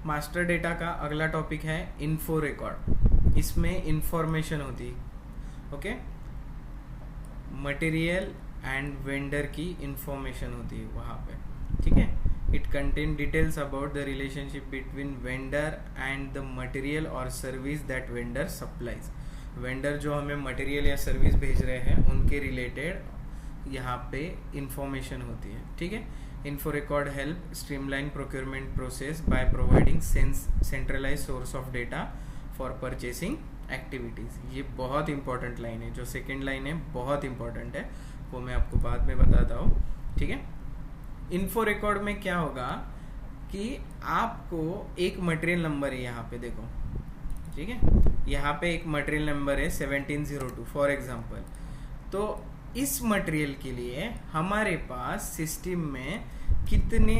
Master data का अगला topic है इन्फो रिकॉर्ड। इसमें इंफॉर्मेशन होती है, ओके, मटेरियल एंड वेंडर की इंफॉर्मेशन होती है वहाँ पे, ठीक है। It contain details about the relationship between vendor and the material और service that vendor supplies. Vendor जो हमें मटेरियल या सर्विस भेज रहे हैं उनके रिलेटेड यहाँ पे इंफॉर्मेशन होती है, ठीक है। Info record help streamline procurement process by providing centralize source of data for purchasing activities. ये बहुत इंपॉर्टेंट लाइन है, जो सेकेंड लाइन है बहुत इंपॉर्टेंट है, वो मैं आपको बाद में बताता हूँ, ठीक है। इन्फो रिकॉर्ड में क्या होगा कि आपको एक मटेरियल नंबर है यहाँ पे देखो, ठीक है, यहाँ पे एक मटेरियल नंबर है 1702 फॉर एग्जांपल। तो इस मटेरियल के लिए हमारे पास सिस्टम में कितने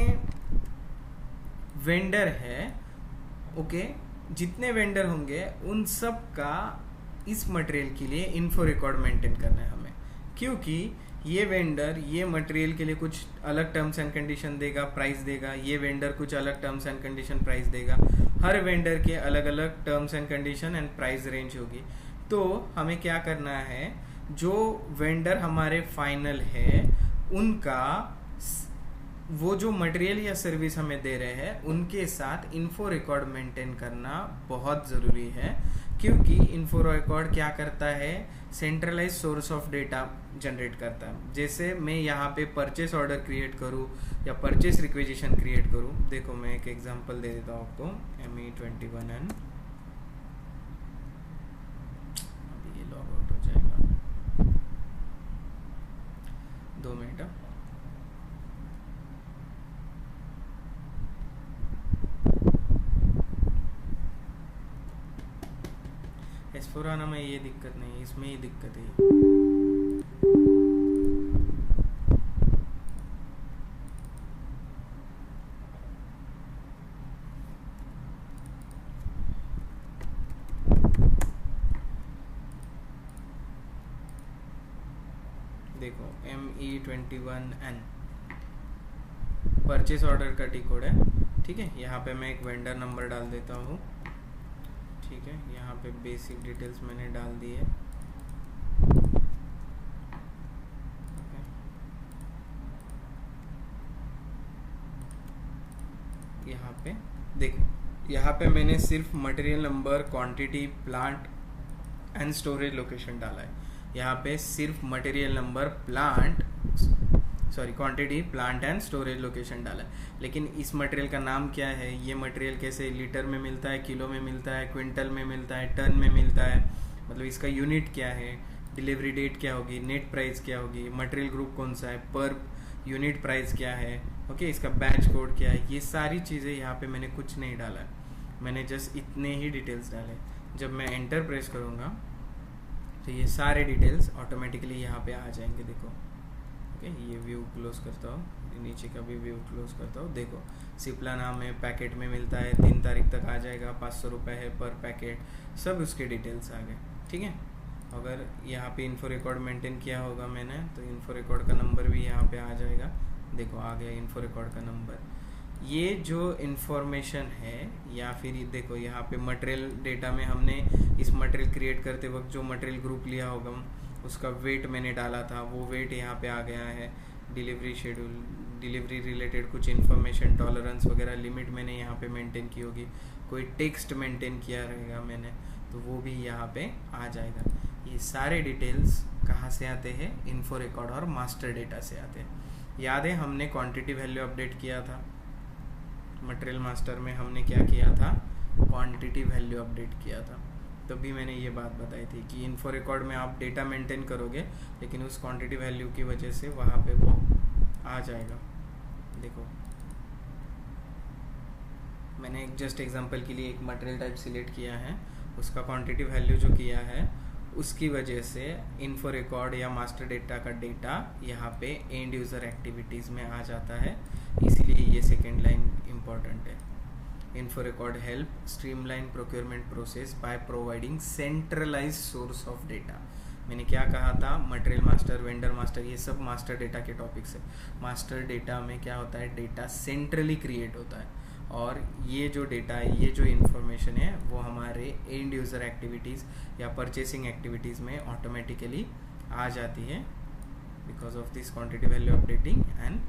वेंडर है, ओके, जितने वेंडर होंगे उन सब का इस मटेरियल के लिए इन्फो रिकॉर्ड मेंटेन करना है हमें, क्योंकि ये वेंडर ये मटेरियल के लिए कुछ अलग टर्म्स एंड कंडीशन देगा, प्राइस देगा, ये वेंडर कुछ अलग टर्म्स एंड कंडीशन प्राइस देगा, हर वेंडर के अलग अलग terms and condition and price range होगी। तो हमें क्या करना है, जो वेंडर हमारे फाइनल है उनका वो जो मटेरियल या सर्विस हमें दे रहे हैं उनके साथ इन्फो रिकॉर्ड मेंटेन करना बहुत ज़रूरी है, क्योंकि इन्फो रिकॉर्ड क्या करता है, centralize source of data generate करता है। जैसे मैं यहाँ पे परचेस ऑर्डर क्रिएट करूँ या परचेस रिक्वेजिशन क्रिएट करूँ, देखो मैं एक एग्जांपल दे देता हूँ आपको, ME21N, अभी ये लॉग आउट हो जाएगा, 2 मिनट। एस्फोराना में ये दिक्कत नहीं है, इसमें ही दिक्कत है। देखो ME21N परचेस ऑर्डर का टी कोड है, ठीक है। यहाँ पे मैं एक वेंडर नंबर डाल देता हूँ, ठीक है। यहाँ पे बेसिक डिटेल्स मैंने डाल दी है, यहाँ पे देखो, यहाँ पे मैंने सिर्फ material number, quantity, plant and storage location डाला है। यहाँ पे सिर्फ material number, quantity, plant and storage location डाला है। लेकिन इस मटेरियल का नाम क्या है, ये मटेरियल कैसे लीटर में मिलता है, किलो में मिलता है, क्विंटल में मिलता है, टन में मिलता है, मतलब इसका यूनिट क्या है, डिलीवरी डेट क्या होगी, नेट प्राइस क्या होगी, मटेरियल ग्रुप कौन सा है, पर यूनिट प्राइस क्या है, ओके, इसका बैच कोड क्या है, ये सारी चीज़ें यहाँ पे मैंने कुछ नहीं डाला है, मैंने जस्ट इतने ही डिटेल्स डाले। जब मैं एंटर प्रेस करूँगा तो ये सारे डिटेल्स ऑटोमेटिकली यहाँ पे आ जाएंगे, देखो, ओके। ये व्यू क्लोज करता हूँ, नीचे का भी व्यू क्लोज करता हूँ, देखो सिप्ला नाम है, पैकेट में मिलता है, 3 तारीख तक आ जाएगा, 500 रुपये है पर पैकेट, सब उसके डिटेल्स आ गए, ठीक है। अगर यहाँ पे इन्फो रिकॉर्ड मेंटेन किया होगा मैंने तो इन्फो रिकॉर्ड का नंबर भी यहाँ पे आ जाएगा, देखो आ गया इन्फो रिकॉर्ड का नंबर। ये जो इन्फॉर्मेशन है, या फिर देखो यहाँ पे मटेरियल डेटा में हमने इस मटेरियल क्रिएट करते वक्त जो मटेरियल ग्रुप लिया होगा उसका वेट मैंने डाला था, वो वेट यहाँ पे आ गया है। डिलीवरी शेड्यूल, डिलीवरी रिलेटेड कुछ इन्फॉर्मेशन, टॉलरेंस वगैरह, लिमिट मैंने यहाँ पे मेंटेन की होगी, कोई टेक्स्ट मेंटेन किया रहेगा मैंने तो वो भी यहाँ पे आ जाएगा। ये सारे डिटेल्स कहाँ से आते हैं, इन्फो रिकॉर्ड और मास्टर डेटा से आते हैं। याद है हमने क्वांटिटी वैल्यू अपडेट किया था, मटेरियल मास्टर में हमने क्या किया था, क्वांटिटी वैल्यू अपडेट किया था, तभी मैंने ये बात बताई थी कि इन्फो रिकॉर्ड में आप डेटा मेंटेन करोगे लेकिन उस क्वांटिटी वैल्यू की वजह से वहाँ पे वो आ जाएगा। देखो मैंने एक जस्ट एग्जांपल के लिए एक मटेरियल टाइप सिलेक्ट किया है, उसका क्वांटिटी वैल्यू जो किया है उसकी वजह से इन्फो रिकॉर्ड या मास्टर डेटा का डेटा यहाँ पे एंड यूज़र एक्टिविटीज़ में आ जाता है, इसीलिए ये सेकेंड लाइन इम्पॉर्टेंट है। Info record help streamline procurement process by providing centralize source of data. मैंने क्या कहा था, मटेरियल मास्टर, वेंडर मास्टर, ये सब मास्टर डेटा के टॉपिक्स है। मास्टर डेटा में क्या होता है, डेटा सेंट्रली क्रिएट होता है और ये जो डेटा है, ये जो इन्फॉर्मेशन है, वो हमारे एंड यूज़र एक्टिविटीज़ या परचेसिंग एक्टिविटीज़ में ऑटोमेटिकली आ जाती है because of this quantity value updating and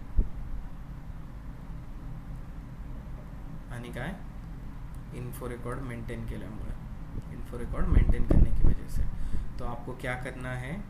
आणि काय इन्फो रिकॉर्ड मेंटेन केल्यामुळे, इन्फो रिकॉर्ड मेंटेन करने की वजह से। तो आपको क्या करना है,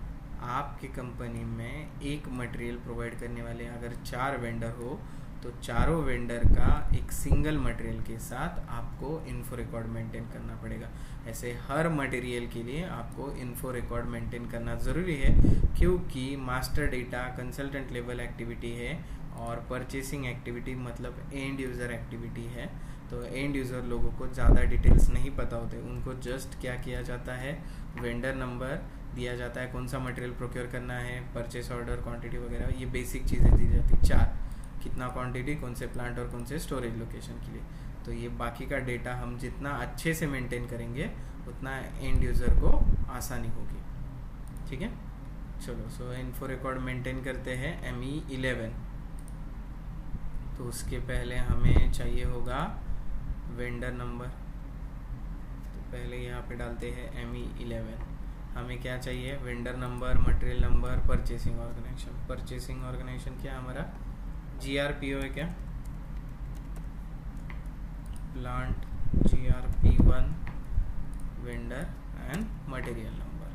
आपकी कंपनी में एक मटेरियल प्रोवाइड करने वाले अगर 4 वेंडर हो तो चारों वेंडर का एक सिंगल मटेरियल के साथ आपको इन्फो रिकॉर्ड मेंटेन करना पड़ेगा। ऐसे हर मटेरियल के लिए आपको इन्फो रिकॉर्ड मेंटेन करना ज़रूरी है, क्योंकि master data consultant level activity है और परचेसिंग एक्टिविटी मतलब एंड यूज़र एक्टिविटी है। तो एंड यूज़र लोगों को ज़्यादा डिटेल्स नहीं पता होते, उनको जस्ट क्या किया जाता है, वेंडर नंबर दिया जाता है, कौन सा मटेरियल प्रोक्योर करना है, परचेस ऑर्डर, क्वांटिटी वगैरह, ये बेसिक चीज़ें दी जाती, 4, कितना क्वांटिटी, कौन से प्लांट और कौन से स्टोरेज लोकेशन के लिए। तो ये बाकी का डेटा हम जितना अच्छे से मेंटेन करेंगे उतना एंड यूज़र को आसानी होगी। ठीक है, चलो। सो इन्फो रिकॉर्ड मेंटेन करते हैं ME11। तो उसके पहले हमें चाहिए होगा वेंडर नंबर। तो पहले यहाँ पे डालते हैं ME11। हमें क्या चाहिए, vendor number, material number, purchasing organization. Purchasing organization क्या हमारा GRPO है क्या, plant GRP1, vendor and material number.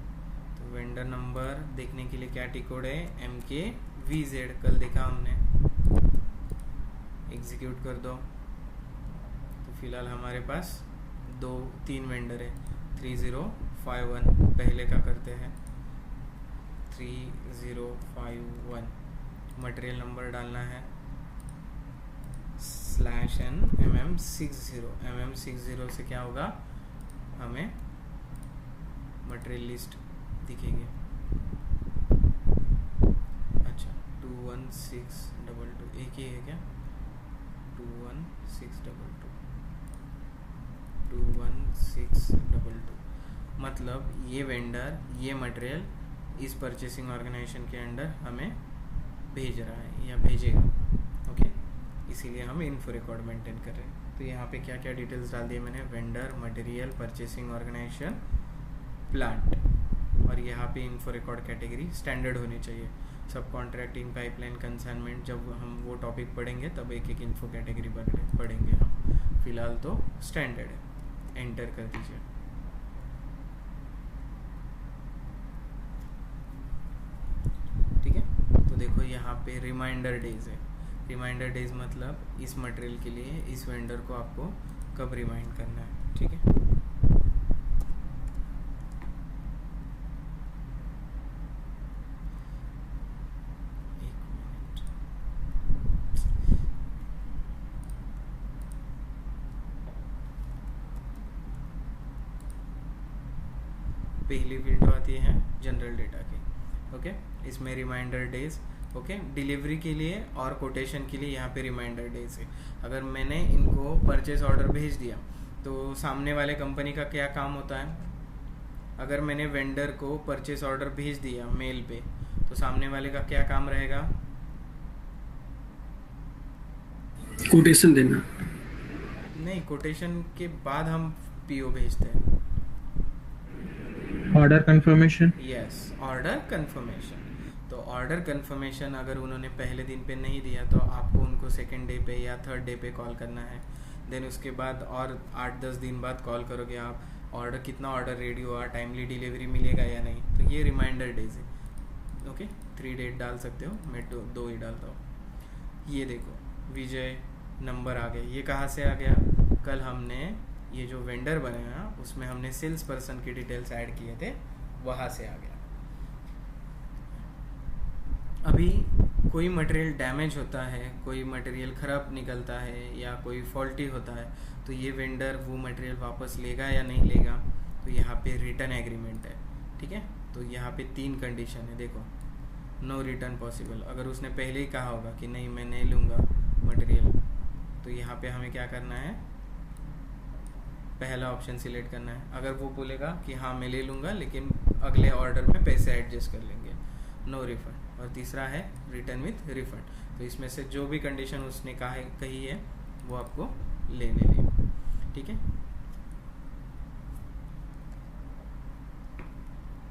तो वेंडर नंबर देखने के लिए क्या टी कोड है, MKVZ, कल देखा हमने। एग्जीक्यूट कर दो। तो फिलहाल हमारे पास 3 वेंडर है, 3051। पहले का करते हैं 3051। मटेरियल नंबर डालना है /n MM60 से क्या होगा, हमें मटेरियल लिस्ट दिखेगी। अच्छा, 21622 एक ही है क्या, 21622 मतलब ये वेंडर ये मटेरियल इस परचेसिंग ऑर्गेनाइजेशन के अंडर हमें भेज रहा है या भेजेगा। ओके, इसीलिए हम इन्फो रिकॉर्ड मेंटेन कर रहे हैं। तो यहाँ पे क्या क्या डिटेल्स डाल दिए मैंने, vendor, material, purchasing organization, plant, और यहाँ पे इन्फो रिकॉर्ड कैटेगरी स्टैंडर्ड होनी चाहिए। सब कॉन्ट्रैक्टिंग, पाइपलाइन, कंसाइनमेंट, जब हम वो टॉपिक पढ़ेंगे तब एक एक इन्फो कैटेगरी पढ़ेंगे हम। फिलहाल तो स्टैंडर्ड है, एंटर कर दीजिए। ठीक है, तो देखो यहाँ पे रिमाइंडर डेज है। रिमाइंडर डेज मतलब इस मटेरियल के लिए इस वेंडर को आपको कब रिमाइंड करना है। ठीक है, पहली विंडो आती है जनरल डेटा की। ओके, इसमें रिमाइंडर डेज, ओके, डिलीवरी के लिए और कोटेशन के लिए यहाँ पे रिमाइंडर डेज है। अगर मैंने इनको परचेस ऑर्डर भेज दिया तो सामने वाले कंपनी का क्या काम होता है, अगर मैंने वेंडर को परचेस ऑर्डर भेज दिया मेल पे तो सामने वाले का क्या काम रहेगा, कोटेशन देना। नहीं, कोटेशन के बाद हम PO भेजते हैं। Order confirmation. Yes, order confirmation. तो ऑर्डर कंफर्मेशन अगर उन्होंने पहले दिन पे नहीं दिया तो आपको उनको सेकेंड डे पे या थर्ड डे पे कॉल करना है। देन उसके बाद और 8-10 दिन बाद कॉल करोगे आप, ऑर्डर कितना ऑर्डर रेडी हुआ, टाइमली डिलीवरी मिलेगा या नहीं। तो ये रिमाइंडर डेज है। ओके, 3 डेट डाल सकते हो, मैं 2 ही डालता हूँ। ये देखो विजय नंबर आ गया। ये कहाँ से आ गया, कल हमने ये जो वेंडर बनाया उसमें हमने सेल्स पर्सन की डिटेल्स ऐड किए थे, वहाँ से आ गया। अभी कोई मटेरियल डैमेज होता है, कोई मटेरियल ख़राब निकलता है या कोई फॉल्टी होता है तो ये वेंडर वो मटेरियल वापस लेगा या नहीं लेगा। तो यहाँ पे रिटर्न एग्रीमेंट है। ठीक है, तो यहाँ पे 3 कंडीशन है। देखो, नो रिटर्न पॉसिबल, अगर उसने पहले ही कहा होगा कि नहीं मैं नहीं लूँगा मटेरियल तो यहाँ पे हमें क्या करना है, पहला ऑप्शन सिलेक्ट करना है। अगर वो बोलेगा कि हाँ मैं ले लूँगा लेकिन अगले ऑर्डर में पैसे एडजस्ट कर लेंगे, नो रिफंड। और तीसरा है रिटर्न विथ रिफंड। तो इसमें से जो भी कंडीशन उसने कही है वो आपको लेने लिए, ठीक है।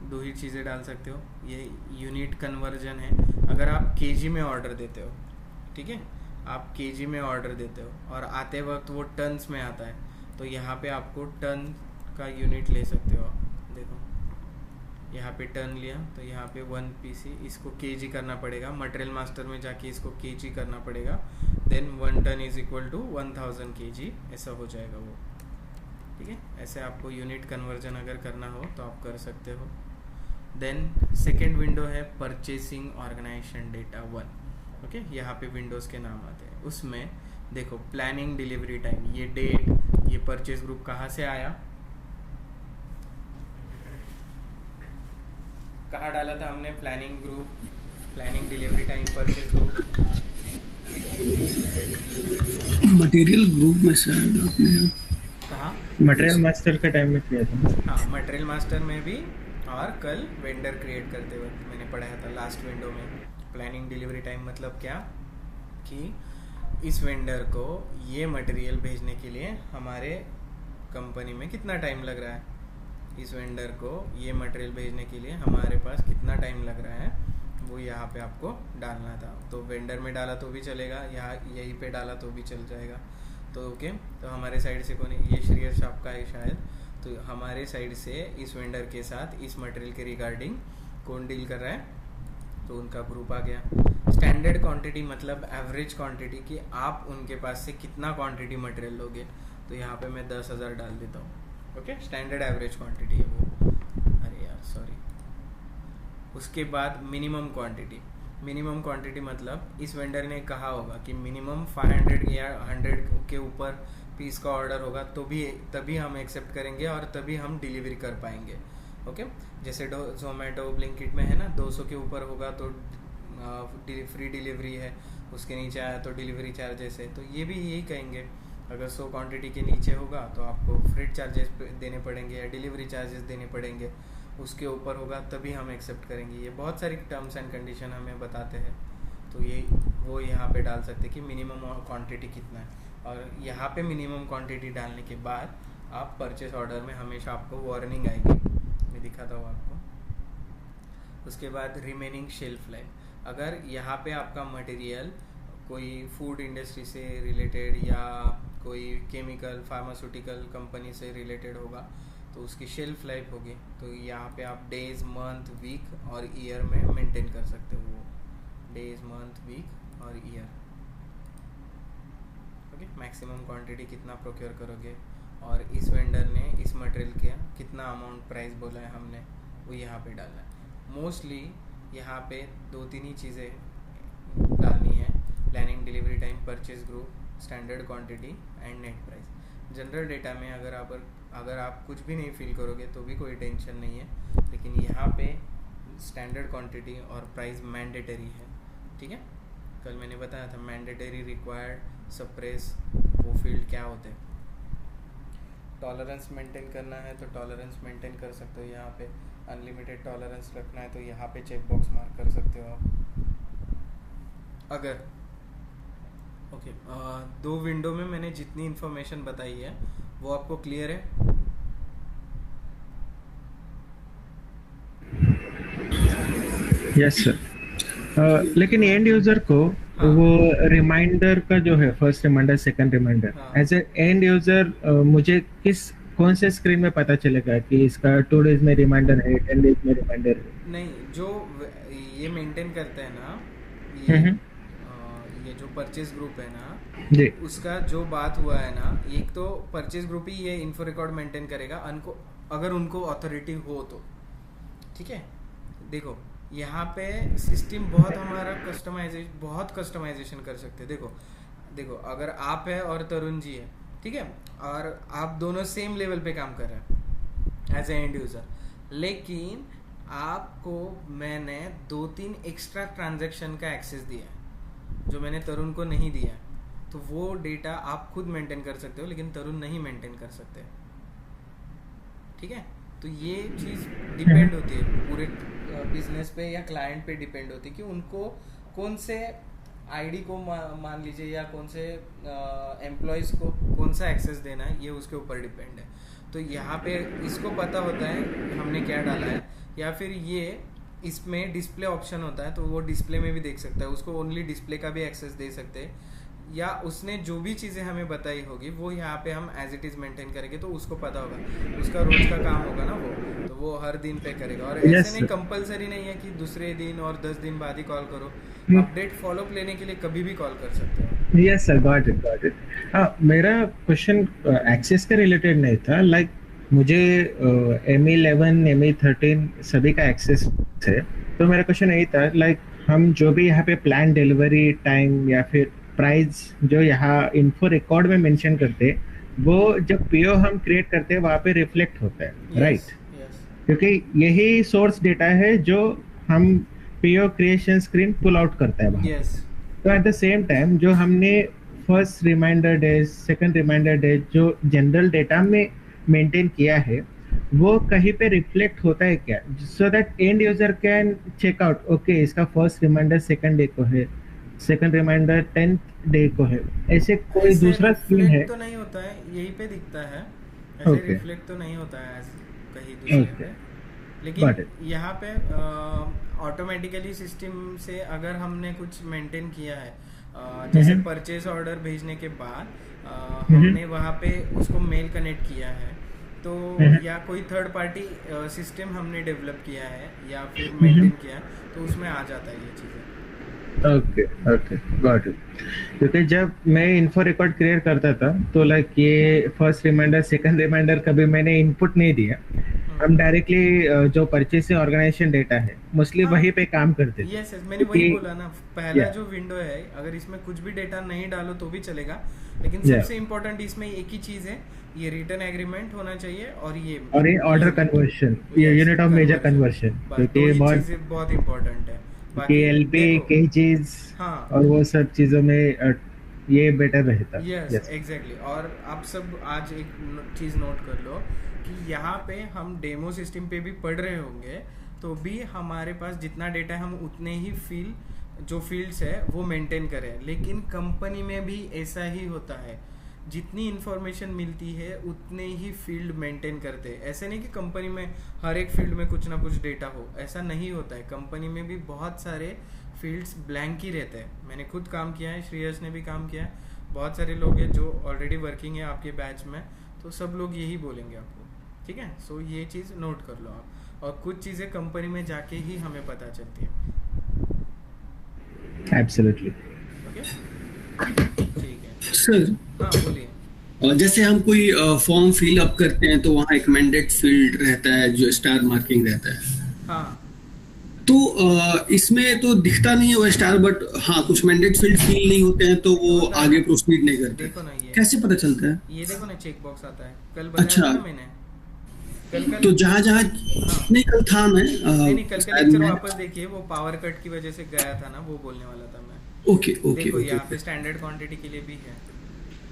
दो ही चीज़ें डाल सकते हो, ये यूनिट कन्वर्जन है। अगर आप केजी में ऑर्डर देते हो, ठीक है, आप केजी में ऑर्डर देते हो और आते वक्त वो टन्स में आता है, तो यहाँ पे आपको टन का यूनिट ले सकते हो। देखो यहाँ पे टन लिया तो यहाँ पे 1 पीसी, इसको केजी करना पड़ेगा, मटेरियल मास्टर में जाके इसको केजी करना पड़ेगा, then 1 ton is equal to 1000 KG, ऐसा हो जाएगा वो, ठीक है। ऐसे आपको यूनिट कन्वर्जन अगर करना हो तो आप कर सकते हो। देन सेकेंड विंडो है परचेसिंग ऑर्गेनाइजेशन डेटा 1, ओके। यहाँ पे विंडोज़ के नाम आते हैं, उसमें देखो प्लानिंग डिलीवरी टाइम, ये डेट, ये परचेज ग्रुप कहाँ से आया, कहाँ डाला था हमने planning group, planning delivery time purchase group, material group में शायद आपने कहाँ, मटेरियल मास्टर के टाइम में किया था। हाँ मटेरियल मास्टर में भी, और कल वेंडर क्रिएट करते वक्त मैंने पढ़ाया था लास्ट विंडो में। प्लानिंग डिलीवरी टाइम मतलब क्या, कि इस वेंडर को ये मटेरियल भेजने के लिए हमारे कंपनी में कितना टाइम लग रहा है, इस वेंडर को ये मटेरियल भेजने के लिए हमारे पास कितना टाइम लग रहा है, वो यहाँ पे आपको डालना था। तो वेंडर में डाला तो भी चलेगा, यहाँ यहीं पे डाला तो भी चल जाएगा। तो ओके, तो हमारे साइड से कौन है, ये श्रेयस शॉप का है शायद, तो हमारे साइड से इस वेंडर के साथ इस मटेरियल के रिगार्डिंग कौन डील कर रहा है, तो उनका ग्रुप आ गया। स्टैंडर्ड क्वांटिटी मतलब एवरेज क्वांटिटी, कि आप उनके पास से कितना क्वांटिटी मटेरियल लोगे, तो यहाँ पे मैं 10,000 डाल देता हूँ, ओके। स्टैंडर्ड एवरेज क्वांटिटी है वो, अरे यार सॉरी। उसके बाद मिनिमम क्वांटिटी, मिनिमम क्वांटिटी मतलब इस वेंडर ने कहा होगा कि मिनिमम 500 या 100 के ऊपर पीस का ऑर्डर होगा तो भी, तभी हम एक्सेप्ट करेंगे और तभी हम डिलीवरी कर पाएंगे, ओके। जैसे जोमेटो ब्लिंकिट में है ना, 200 के ऊपर होगा तो फ्री डिलीवरी है, उसके नीचे आया तो डिलीवरी चार्जेस है, तो ये भी यही कहेंगे। अगर 100 क्वांटिटी के नीचे होगा तो आपको फ्रेट चार्जेस देने पड़ेंगे या डिलीवरी चार्जेस देने पड़ेंगे, उसके ऊपर होगा तभी हम एक्सेप्ट करेंगे। ये बहुत सारी टर्म्स एंड कंडीशन हमें बताते हैं, तो ये वो यहाँ पे डाल सकते कि मिनिमम क्वांटिटी कितना है, और यहाँ पे मिनिमम क्वांटिटी डालने के बाद आप परचेस ऑर्डर में हमेशा आपको वार्निंग आएगी, मैं दिखाता हूँ आपको। उसके बाद रिमेनिंग शेल्फ लाइफ, अगर यहाँ पे आपका मटेरियल कोई फूड इंडस्ट्री से रिलेटेड या कोई केमिकल फार्मास्यूटिकल कंपनी से रिलेटेड होगा तो उसकी शेल्फ लाइफ होगी, तो यहाँ पे आप डेज, मंथ, वीक और ईयर में मेंटेन कर सकते हो, वो डेज, मंथ, वीक और ईयर, ओके। मैक्सिमम क्वांटिटी कितना प्रोक्योर करोगे, और इस वेंडर ने इस मटेरियल के कितना अमाउंट प्राइस बोला है हमने, वो यहाँ पे डालना है। मोस्टली यहाँ पे 2-3 ही चीज़ें डालनी है, planning delivery time, purchase group, standard quantity and net price. General data में अगर आप कुछ भी नहीं फिल करोगे तो भी कोई टेंशन नहीं है, लेकिन यहाँ पे स्टैंडर्ड क्वांटिटी और प्राइस मैंडेटरी है, ठीक है। कल मैंने बताया था मैंडेटरी, रिक्वायर्ड, सप्रेस, वो फील्ड क्या होते हैं। टॉलरेंस मेंटेन करना है तो टॉलरेंस मेंटेन कर सकते हो यहाँ पे, अनलिमिटेड टॉलरेंस रखना है तो यहाँ पे चेक बॉक्स मार्क कर सकते हो आप। अगर ओके, 2 विंडो में मैंने जितनी इन्फॉर्मेशन बताई है वो आपको क्लियर है? Yes sir. लेकिन एंड यूजर को हाँ। वो रिमाइंडर का जो है, फर्स्ट रिमाइंडर, सेकंड रिमाइंडर, हाँ। एज ए एंड यूजर मुझे कौन से स्क्रीन में पता चलेगा कि इसका 2 डेज में रिमाइंडर है, 10 डेज में रिमाइंडर है? नहीं, जो ये मेंटेन करते हैं ना, ये जो परचेज ग्रुप है ना जी, उसका जो बात हुआ है ना, एक तो परचेज ग्रुप ही ये इन्फो रिकॉर्ड मेंटेन करेगा अगर उनको अथॉरिटी हो तो, ठीक है। देखो यहाँ पे सिस्टम बहुत कस्टमाइजेशन कर सकते हैं। देखो अगर आप है और तरुण जी है, ठीक है, और आप दोनों सेम लेवल पे काम कर रहे हैं एज ए एंड यूज़र, लेकिन आपको मैंने 2-3 एक्स्ट्रा ट्रांजैक्शन का एक्सेस दिया है जो मैंने तरुण को नहीं दिया है, तो वो डेटा आप खुद मेंटेन कर सकते हो लेकिन तरुण नहीं मेंटेन कर सकते, ठीक है। तो ये चीज़ डिपेंड होती है पूरे बिजनेस पे या क्लाइंट पे डिपेंड होती है कि उनको कौन से आईडी को मान लीजिए या कौन से एम्प्लॉयज़ को कौन कौन सा एक्सेस देना है ये उसके ऊपर डिपेंड है। तो यहाँ पे इसको पता होता है हमने क्या डाला है, या फिर ये इसमें डिस्प्ले ऑप्शन होता है तो वो डिस्प्ले में भी देख सकता है, उसको ओनली डिस्प्ले का भी एक्सेस दे सकते हैं, या उसने जो भी चीज़ें हमें बताई होगी वो यहाँ पे हम एज इट इज़ मेंटेन करेंगे तो उसको पता होगा, उसका रोज का काम होगा ना वो, तो वो हर दिन पे करेगा। और Yes, ऐसे नहीं sir. कंपलसरी नहीं है कि दूसरे दिन और 10 दिन बाद ही कॉल करो, Hmm. अपडेट फॉलोअप लेने के लिए कभी भी कॉल कर सकते हो। Yes sir, got it. हाँ, मेरा क्वेश्चन एक्सेस के रिलेटेड नहीं था। लाइक मुझे M11 M13 सभी का एक्सेस है, तो मेरा क्वेश्चन यही था लाइक हम जो भी यहाँ पे प्लान डिलीवरी टाइम या फिर प्राइस जो यहाँ इन्फो रिकॉर्ड में मेंशन करते हैं वो जब पीओ हम क्रिएट करते हैं वहाँ पे रिफ्लेक्ट होता है, राइट? यस क्योंकि यही सोर्स डेटा है जो हम PO creation screen pull out करता है वहाँ। यस तो एट द सेम टाइम जो हमने first reminder days, second reminder days जो जनरल डेटा में मेंटेन किया है वो कहीं पे रिफ्लेक्ट होता है क्या, so that end user can check out okay इसका फर्स्ट रिमाइंडर सेकंड डे को है, सेकंड रिमाइंडर 10th डे को है, ऐसे कोई ऐसे दूसरा स्क्रीन है? रिफ्लेक्ट तो नहीं होता है, यही पे दिखता है, ऐसे Okay. रिफ्लेक्ट तो नहीं होता है कहीं दूसरे Okay. पे। Got लेकिन it. यहाँ पे ऑटोमेटिकली सिस्टम से अगर हमने कुछ मेंटेन किया है, जैसे हम्म। परचेज ऑर्डर भेजने के बाद हम्म। हमने वहाँ पे उसको मेल कनेक्ट किया है, तो हम्म। या कोई थर्ड पार्टी सिस्टम हमने डेवलप किया है या फिर मेंटेन किया है, तो उसमें आ जाता है ये चीज़ें। Okay okay, got it. क्योंकि जब मैं इन्फो रिकॉर्ड क्रिएट करता था तो लाइक ये फर्स्ट रिमाइंडर सेकंड रिमाइंडर कभी मैंने इनपुट नहीं दिया, हम डायरेक्टली जो परचेस ऑर्गेनाइजेशन डेटा है मोस्टली हाँ। वहीं पे काम करते थे। यस मैंने वही क्योंकि- बोला ना, पहला Yeah. जो विंडो है अगर इसमें कुछ भी डेटा नहीं डालो तो भी चलेगा, लेकिन Yeah. सबसे इम्पोर्टेंट इसमें एक ही चीज़ है, ये रिटर्न एग्रीमेंट होना चाहिए और ये ऑर्डर कन्वर्शन, ये Yes, unit of measure conversion। Conversion, बस क्योंकि दो ही बहुत चीज़ें बहुत इम्पोर्टेंट है। KLP देखो, केजीज हाँ और वो सब चीजों में ये बेटर रहता। Yes exactly. और आप सब आज एक चीज़ नोट कर लो कि यहाँ पे हम डेमो सिस्टम पे भी पढ़ रहे होंगे तो भी हमारे पास जितना डेटा है हम उतने ही जो फील्ड्स है वो मेंटेन करें, लेकिन कंपनी में भी ऐसा ही होता है, जितनी इन्फॉर्मेशन मिलती है उतने ही फील्ड मेंटेन करते हैं। ऐसे नहीं कि कंपनी में हर एक फील्ड में कुछ ना कुछ डेटा हो, ऐसा नहीं होता है। कंपनी में भी बहुत सारे फील्ड्स ब्लैंक ही रहते हैं। मैंने खुद काम किया है, श्रेयस ने भी काम किया है, बहुत सारे लोग हैं जो ऑलरेडी वर्किंग है आपके बैच में, तो सब लोग यही बोलेंगे आपको, ठीक है? सो ये चीज़ नोट कर लो आप, और कुछ चीज़ें कंपनी में जाके ही हमें पता चलती है। एब्सोल्युटली। ओके ठीक है। सर, हाँ बोलिए। जैसे हम कोई फॉर्म फिल अप करते हैं तो वहाँ एक मैंडेट फील्ड रहता है जो स्टार मार्किंग रहता है, हाँ तो इसमें तो दिखता नहीं है वो स्टार, बट हाँ कुछ मैंडेट फील्ड फिल नहीं होते हैं तो वो आगे प्रोसीड नहीं करते। देखो ना ये कैसे पता चलता है? ये देखो ना चेक बॉक्स आता है, कल बताया अच्छा। था ना मैंने, कल तो जहाँ जहाँ नहीं कल था मैं नहीं कल का शायद लेक्चर मैं- वापस देखिए, वो पावर कट की वजह से गया था ना, वो बोलने वाला था मैं। ओके ओके देखो ओके यहाँ पे स्टैंडर्ड क्वांटिटी के लिए भी है।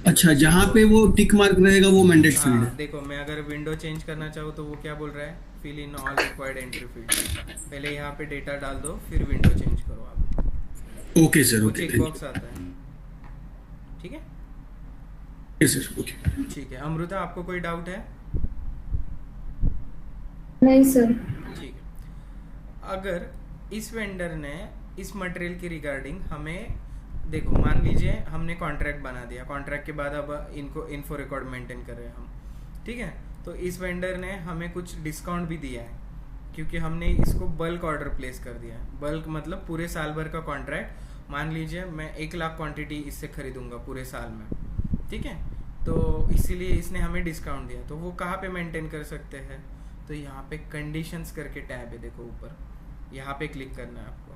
अच्छा, जहाँ पे वो टिक मार्क रहेगा वो मैंडेट फील्ड हाँ है। देखो, मैं अगर विंडो चेंज करना चाहूँ तो वो क्या बोल रहा है, fill in all required entry field. पहले यहाँ पे डेटा डाल दो फिर विंडो चेंज करो आप, ओके सर, वो ओके चेक थैंक बॉक्स आता है, ठीक है? You sir, okay. ठीक है। अमृता आपको कोई डाउट है? नहीं सर। ठीक है। अगर इस वेंडर ने इस मटेरियल की रिगार्डिंग हमें, देखो मान लीजिए हमने कॉन्ट्रैक्ट बना दिया, कॉन्ट्रैक्ट के बाद अब इन्फो रिकॉर्ड मेंटेन कर रहे हैं हम, ठीक है? तो इस वेंडर ने हमें कुछ डिस्काउंट भी दिया है क्योंकि हमने इसको बल्क ऑर्डर प्लेस कर दिया है। बल्क मतलब पूरे साल भर का कॉन्ट्रैक्ट, मान लीजिए मैं 1 लाख क्वांटिटी इससे खरीदूंगा पूरे साल में, ठीक है? तो इसीलिए इसने हमें डिस्काउंट दिया, तो वो कहाँ पे मेंटेन कर सकते हैं? तो यहाँ पे कंडीशंस करके टैब है, देखो ऊपर, यहाँ पे क्लिक करना है आपको।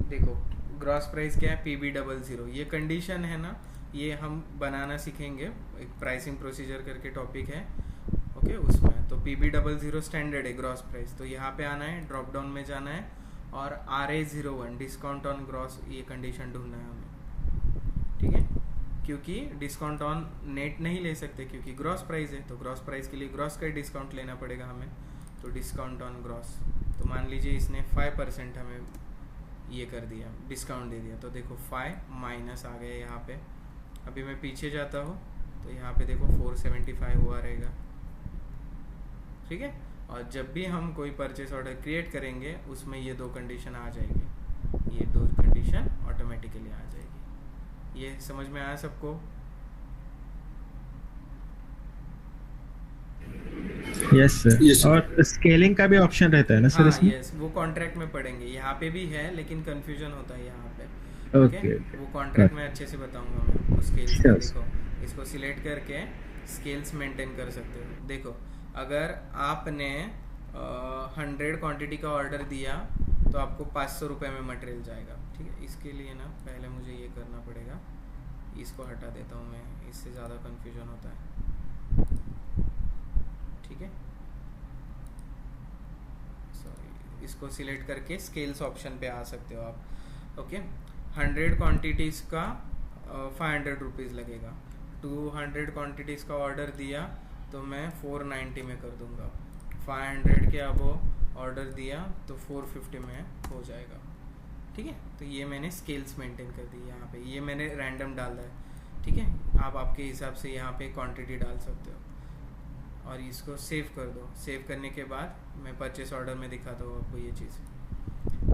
देखो ग्रॉस प्राइस क्या है, PB00, ये कंडीशन है ना, ये हम बनाना सीखेंगे, एक प्राइसिंग प्रोसीजर करके टॉपिक है, ओके? उसमें तो PB00 स्टैंडर्ड है ग्रॉस प्राइस, तो यहाँ पे आना है, ड्रॉप डाउन में जाना है और RA01 डिस्काउंट ऑन ग्रॉस, ये कंडीशन ढूंढना है हमें, ठीक है? क्योंकि डिस्काउंट ऑन नेट नहीं ले सकते क्योंकि ग्रॉस प्राइस है, तो ग्रॉस प्राइस के लिए ग्रॉस का डिस्काउंट लेना पड़ेगा हमें, तो डिस्काउंट ऑन ग्रॉस। तो मान लीजिए इसने 5% हमें ये कर दिया, डिस्काउंट दे दिया, तो देखो 5 माइनस आ गया यहाँ पे। अभी मैं पीछे जाता हूँ तो यहाँ पे देखो 475 हुआ रहेगा, ठीक है। और जब भी हम कोई परचेस ऑर्डर क्रिएट करेंगे उसमें ये दो कंडीशन आ जाएगी, ये दो कंडीशन ऑटोमेटिकली आ जाएगी। ये समझ में आया सबको? Yes sir. और स्केलिंग का भी ऑप्शन रहता है ना सर हाँ इसमें? यस, वो कॉन्ट्रैक्ट में पढ़ेंगे, यहाँ पे भी है लेकिन कंफ्यूजन होता है यहाँ पे। ओके वो कॉन्ट्रैक्ट में अच्छे से बताऊंगा मैं आपको। स्केल्स का Yes. देखो, इसको सिलेक्ट करके स्केल्स मेंटेन कर सकते हो। देखो अगर आपने 100 क्वांटिटी का ऑर्डर दिया तो आपको 500 रुपये में मटेरियल जाएगा, ठीक है। इसके लिए ना पहले मुझे ये करना पड़ेगा, इसको हटा देता हूँ मैं, इससे ज़्यादा कन्फ्यूजन होता है, ठीक है। सॉरी, इसको सिलेक्ट करके स्केल्स ऑप्शन पे आ सकते हो आप, ओके। 100 क्वांटिटीज़ का 500 रुपीज़ लगेगा। 200 क्वांटिटीज़ का ऑर्डर दिया तो मैं 490 में कर दूंगा। 500 के अब ऑर्डर दिया तो 450 में हो जाएगा, ठीक है। तो ये मैंने स्केल्स मेंटेन कर दी यहाँ पे, ये मैंने रैंडम डाला है, ठीक है। आप आपके हिसाब से यहाँ पे क्वांटिटी डाल सकते हो और इसको सेव कर दो। सेव करने के बाद मैं परचेस ऑर्डर में दिखाता हूँ आपको ये चीज़,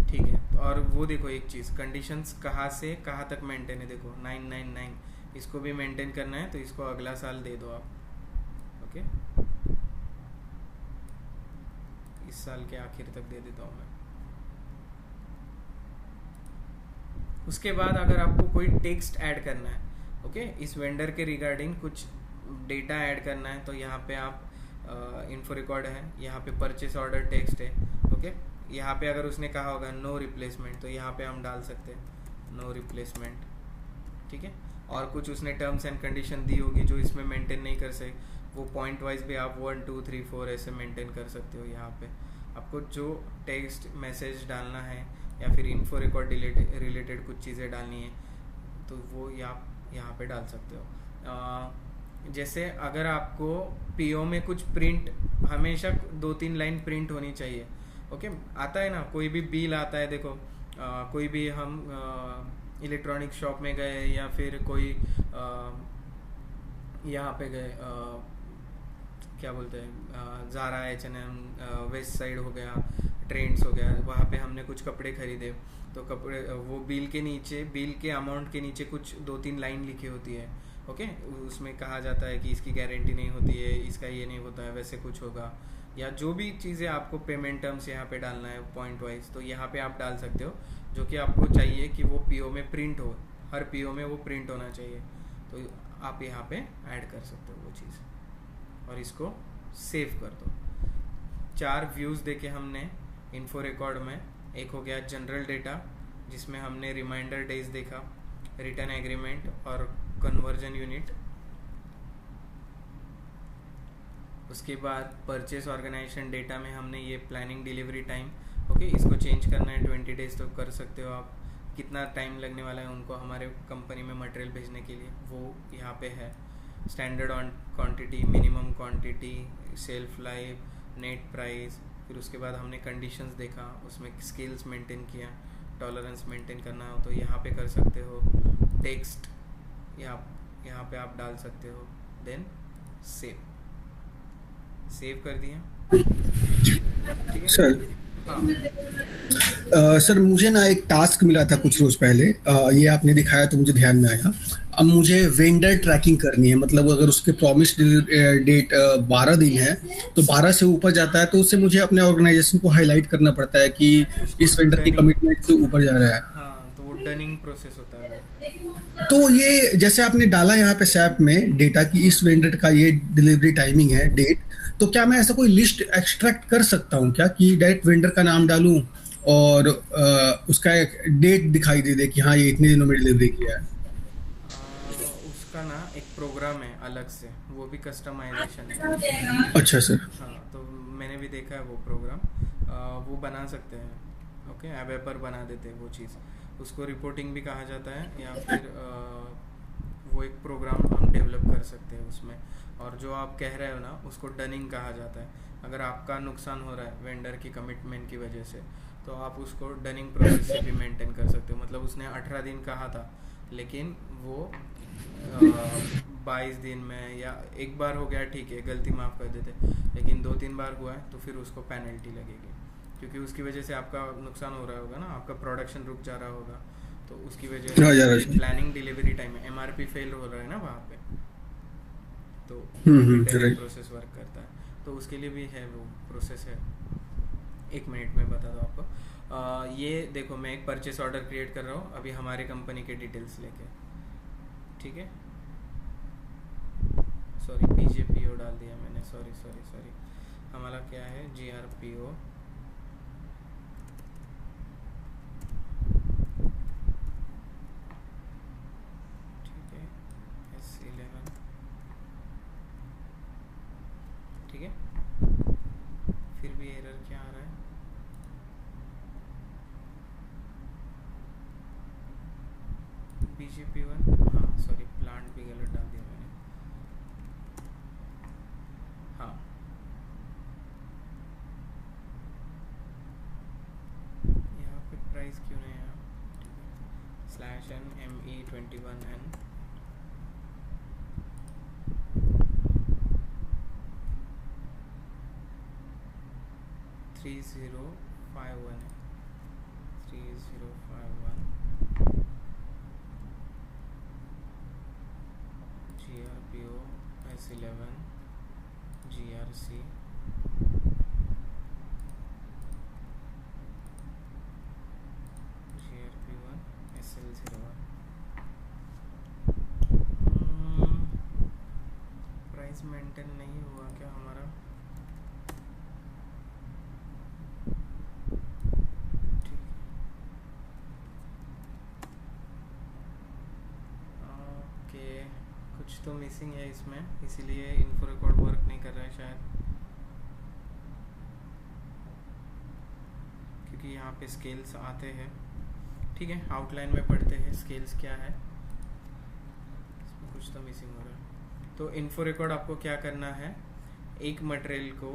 ठीक है। और वो देखो एक चीज़, कंडीशंस कहाँ से कहाँ तक मेंटेन है, देखो 999, इसको भी मेंटेन करना है तो इसको अगला साल दे दो आप, ओके। इस साल के आखिर तक दे देता हूँ मैं। उसके बाद अगर आपको कोई टेक्स्ट ऐड करना है, ओके, इस वेंडर के रिगार्डिंग कुछ डेटा ऐड करना है तो यहाँ पे आप इन्फो रिकॉर्ड है, यहाँ पे परचेस ऑर्डर टेक्स्ट है, ओके। यहाँ पे अगर उसने कहा होगा नो रिप्लेसमेंट तो यहाँ पे हम डाल सकते हैं नो रिप्लेसमेंट, ठीक है। और कुछ उसने टर्म्स एंड कंडीशन दी होगी जो इसमें मेंटेन नहीं कर सके, वो पॉइंट वाइज भी आप 1 2 3 4 ऐसे मेंटेन कर सकते हो। यहाँ पे आपको जो टेक्स्ट मैसेज डालना है या फिर इन्फो रिकॉर्ड रिलेटेड कुछ चीज़ें डालनी है तो वो यहाँ पे डाल सकते हो। जैसे अगर आपको पीओ में कुछ प्रिंट, हमेशा 2-3 लाइन प्रिंट होनी चाहिए, ओके। आता है ना कोई भी बिल आता है, देखो कोई भी हम इलेक्ट्रॉनिक शॉप में गए या फिर कोई यहाँ पे गए, क्या बोलते हैं, ज़ारा, H&M, वेस्ट साइड हो गया, ट्रेंड्स हो गया, वहाँ पे हमने कुछ कपड़े खरीदे तो कपड़े वो बिल के नीचे, बिल के अमाउंट के नीचे कुछ 2-3 लाइन लिखी होती है, ओके। उसमें कहा जाता है कि इसकी गारंटी नहीं होती है, इसका ये नहीं होता है, वैसे कुछ होगा, या जो भी चीज़ें आपको पेमेंट टर्म्स यहाँ पे डालना है पॉइंट वाइज तो यहाँ पे आप डाल सकते हो, जो कि आपको चाहिए कि वो पीओ में प्रिंट हो, हर पीओ में वो प्रिंट होना चाहिए, तो आप यहाँ पे ऐड कर सकते हो वो चीज़ और इसको सेव कर दो। 4 व्यूज़ देके हमने इन्फो रिकॉर्ड में, एक हो गया जनरल डेटा जिसमें हमने रिमाइंडर डेज देखा, रिटर्न एग्रीमेंट और कन्वर्जन यूनिट। उसके बाद परचेस ऑर्गेनाइजेशन डेटा में हमने ये प्लानिंग डिलीवरी टाइम, ओके, इसको चेंज करना है 20 डेज तो कर सकते हो आप, कितना टाइम लगने वाला है उनको हमारे कंपनी में मटेरियल भेजने के लिए वो यहाँ पे है। Standard on quantity, minimum quantity, self life, net price. फिर उसके बाद हमने कंडीशंस देखा, उसमें स्किल्स मेंटेन किया, टॉलरेंस मेंटेन करना हो तो यहाँ पे कर सकते हो, टेक्स्ट यहाँ पे आप डाल सकते हो, देन सेव कर दिया, ठीक है सर। हाँ। सर मुझे ना एक टास्क मिला था कुछ रोज पहले, ये आपने दिखाया तो मुझे ध्यान में आया। अब मुझे वेंडर ट्रैकिंग करनी है, मतलब अगर उसके प्रॉमिस डेट 12 दिन है तो 12 से ऊपर जाता है तो उससे मुझे अपने ऑर्गेनाइजेशन को हाईलाइट करना पड़ता है कि इस वेंडर की कमिटमेंट से ऊपर जा रहा है। हाँ, तो वो डनिंग प्रोसेस होता है। तो ये जैसे आपने डाला यहाँ पे सैप में डेटा की इस वेंडर का ये डिलीवरी टाइमिंग है, डेट, तो क्या मैं ऐसा कोई लिस्ट एक्सट्रैक्ट कर सकता हूँ क्या कि डायरेक्ट वेंडर का नाम डालूं और उसका एक डेट दिखाई दे कि हाँ ये इतने दिनों में डिलीवरी किया है? उसका ना एक प्रोग्राम है अलग से, वो भी कस्टमाइजेशन है। अच्छा सर। हाँ, तो मैंने भी देखा है वो प्रोग्राम, वो बना सकते हैं, ओके, ऐप पर बना देते हैं वो चीज़, उसको रिपोर्टिंग भी कहा जाता है, या फिर वो एक प्रोग्राम हम डेवलप कर सकते हैं उसमें। और जो आप कह रहे हो ना उसको डनिंग कहा जाता है। अगर आपका नुकसान हो रहा है वेंडर की कमिटमेंट की वजह से तो आप उसको डनिंग प्रोसेस से भी मेंटेन कर सकते हो। मतलब उसने 18 दिन कहा था लेकिन वो 22 दिन में, या एक बार हो गया ठीक है गलती माफ़ कर देते, लेकिन 2-3 बार हुआ है तो फिर उसको पेनल्टी लगेगी, क्योंकि उसकी वजह से आपका नुकसान हो रहा होगा ना, आपका प्रोडक्शन रुक जा रहा होगा, तो उसकी वजह हाँ यार। से प्लानिंग डिलीवरी टाइम में एमआरपी फेल हो रहा है ना वहाँ पे, तो मॉनिटरिंग राइट। प्रोसेस वर्क करता है, तो उसके लिए भी है वो प्रोसेस है। 1 मिनट में बता दो आपको। ये देखो मैं एक परचेस ऑर्डर क्रिएट कर रहा हूँ अभी हमारे कंपनी के डिटेल्स लेके, ठीक है। सॉरी BJPO डाल दिया मैंने, सॉरी सॉरी सॉरी। हमारा क्या है GRPO, ठीक है, S11, ठीक है। फिर भी एरर क्या आ रहा है? BJP1, हाँ सॉरी प्लांट भी गलत डाल दिया मैंने, हाँ यहाँ पे प्राइस क्यों नहीं आया, ठीक है, /NME21N 3051 है, 3051 GRPO S11 GRC GRP1 SL01। Price maintain नहीं हुआ क्या हमारा? ठीक है, ओके, कुछ तो मिसिंग है इसमें, इसीलिए इन्फो रिकॉर्ड वर्क नहीं कर रहा है शायद, क्योंकि यहाँ पे स्केल्स आते हैं, ठीक है। आउटलाइन में पढ़ते हैं स्केल्स क्या है, इसमें कुछ तो मिसिंग हो रहा है। तो इन्फो रिकॉर्ड आपको क्या करना है, एक मटेरियल को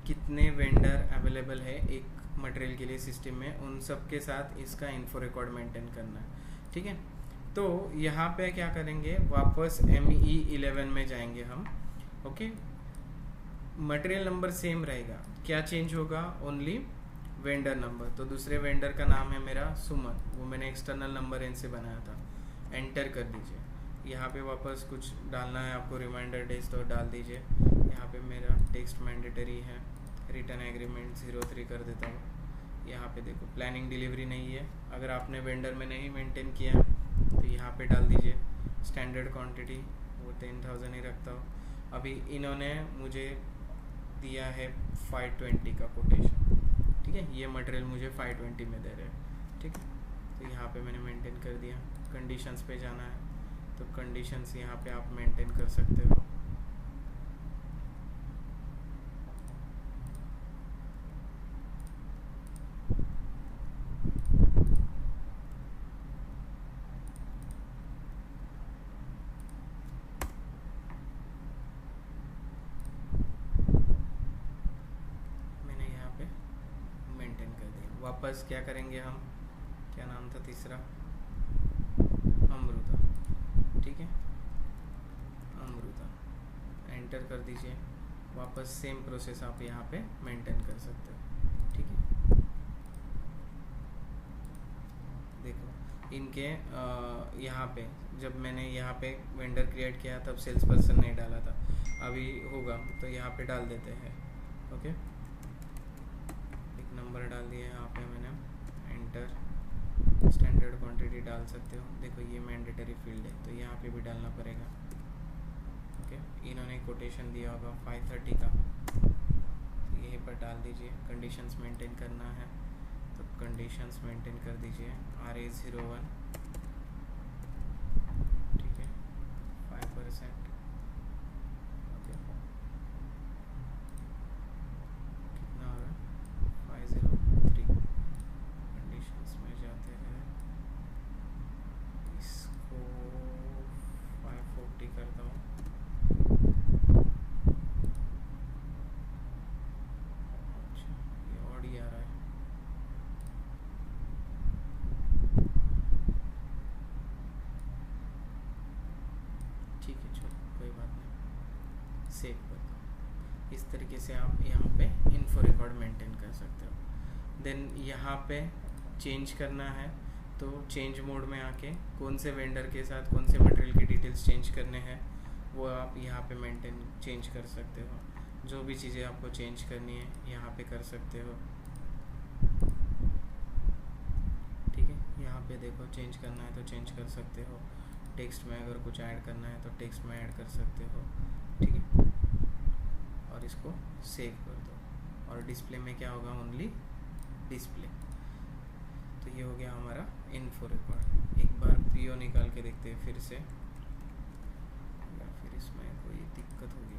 कितने वेंडर अवेलेबल है एक मटेरियल के लिए सिस्टम में, उन सब के साथ इसका इन्फो रिकॉर्ड मेंटेन करना है, ठीक है। तो यहाँ पे क्या करेंगे, वापस ME11 में जाएंगे हम, ओके। मटेरियल नंबर सेम रहेगा, क्या चेंज होगा, ओनली वेंडर नंबर। तो दूसरे वेंडर का नाम है मेरा सुमन, वो मैंने एक्सटर्नल नंबर N से बनाया था, एंटर कर दीजिए। यहाँ पे वापस कुछ डालना है आपको, रिमाइंडर डेज तो डाल दीजिए। यहाँ पे मेरा टेक्स्ट मैंडेटरी है, रिटर्न एग्रीमेंट 03 कर देता हूँ। यहाँ पे देखो प्लानिंग डिलीवरी नहीं है, अगर आपने वेंडर में नहीं मेंटेन किया तो यहाँ पे डाल दीजिए। स्टैंडर्ड क्वांटिटी वो 10,000 ही रखता हूँ। अभी इन्होंने मुझे दिया है 520 का कोटेशन, ठीक है, ये मटेरियल मुझे 520 में दे रहे हैं, ठीक है। तो यहाँ पे मैंने मेंटेन कर दिया। कंडीशंस पे जाना है तो कंडीशंस यहाँ पे आप मेंटेन कर सकते हो। मैंने यहाँ पे मेंटेन कर दिया। वापस क्या करेंगे हम, क्या नाम था तीसरा, अमृता, ठीक है, अमृता, एंटर कर दीजिए। वापस सेम प्रोसेस आप यहाँ पे मेंटेन कर सकते हो, ठीक है। देखो इनके यहाँ पे जब मैंने यहाँ पे वेंडर क्रिएट किया तब सेल्स पर्सन नहीं डाला था, अभी होगा तो यहाँ पे डाल देते हैं, ओके। एक नंबर डाल दिया यहाँ पे मैंने, एंटर। स्टैंडर्ड क्वांटिटी डाल सकते हो, देखो ये मैंडेटरी फील्ड है तो यहाँ पे भी डालना पड़ेगा, ओके। इन्होंने कोटेशन दिया होगा 530 का, तो यहीं पर डाल दीजिए। कंडीशंस मेंटेन करना है तो कंडीशंस मेंटेन कर दीजिए। RA01, ठीक है, 5%, ओके। कितना हो रहा है, 503। कंडीशंस में जाते हैं, इसको 540 करता हूँ। अच्छा ये ऑड ही आ रहा है, सेव कर दो। इस तरीके से आप यहाँ पे इन्फो रिकॉर्ड मेंटेन कर सकते हो। देन यहाँ पे चेंज करना है तो चेंज मोड में आके कौन से वेंडर के साथ कौन से मटेरियल की डिटेल्स चेंज करने हैं वो आप यहाँ पे मेंटेन चेंज कर सकते हो। जो भी चीज़ें आपको चेंज करनी है यहाँ पे कर सकते हो। ठीक है, यहाँ पे देखो चेंज करना है तो चेंज कर सकते हो। टेक्स्ट में अगर कुछ ऐड करना है तो टेक्स्ट में ऐड कर सकते हो। ठीक है, और इसको सेव कर दो। और डिस्प्ले में क्या होगा, ओनली डिस्प्ले। तो ये हो गया हमारा इन्फो रिकॉर्ड। एक बार पीओ निकाल के देखते हैं फिर से, या फिर इसमें कोई दिक्कत होगी।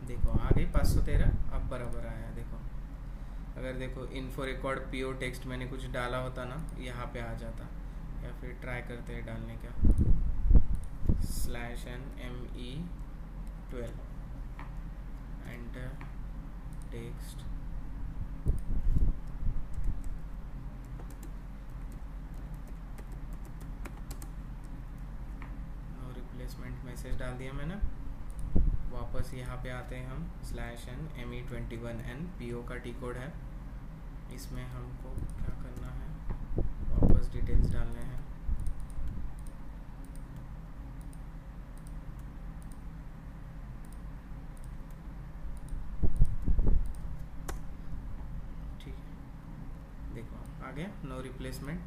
देखो आ गई 513, अब बराबर आया। देखो अगर देखो इन्फो रिकॉर्ड पीओ टेक्स्ट मैंने कुछ डाला होता ना, यहाँ पे आ जाता। या फिर ट्राई करते हैं डालने का, /NME12 enter text. No replacement message डाल दिया मैंने। वापस यहाँ पे आते हैं हम, /NME21N पीओ का टी कोड है। इसमें हमको क्या करना है, वापस डिटेल्स डालने हैं। ठीक है, देखो आ गया नो रिप्लेसमेंट।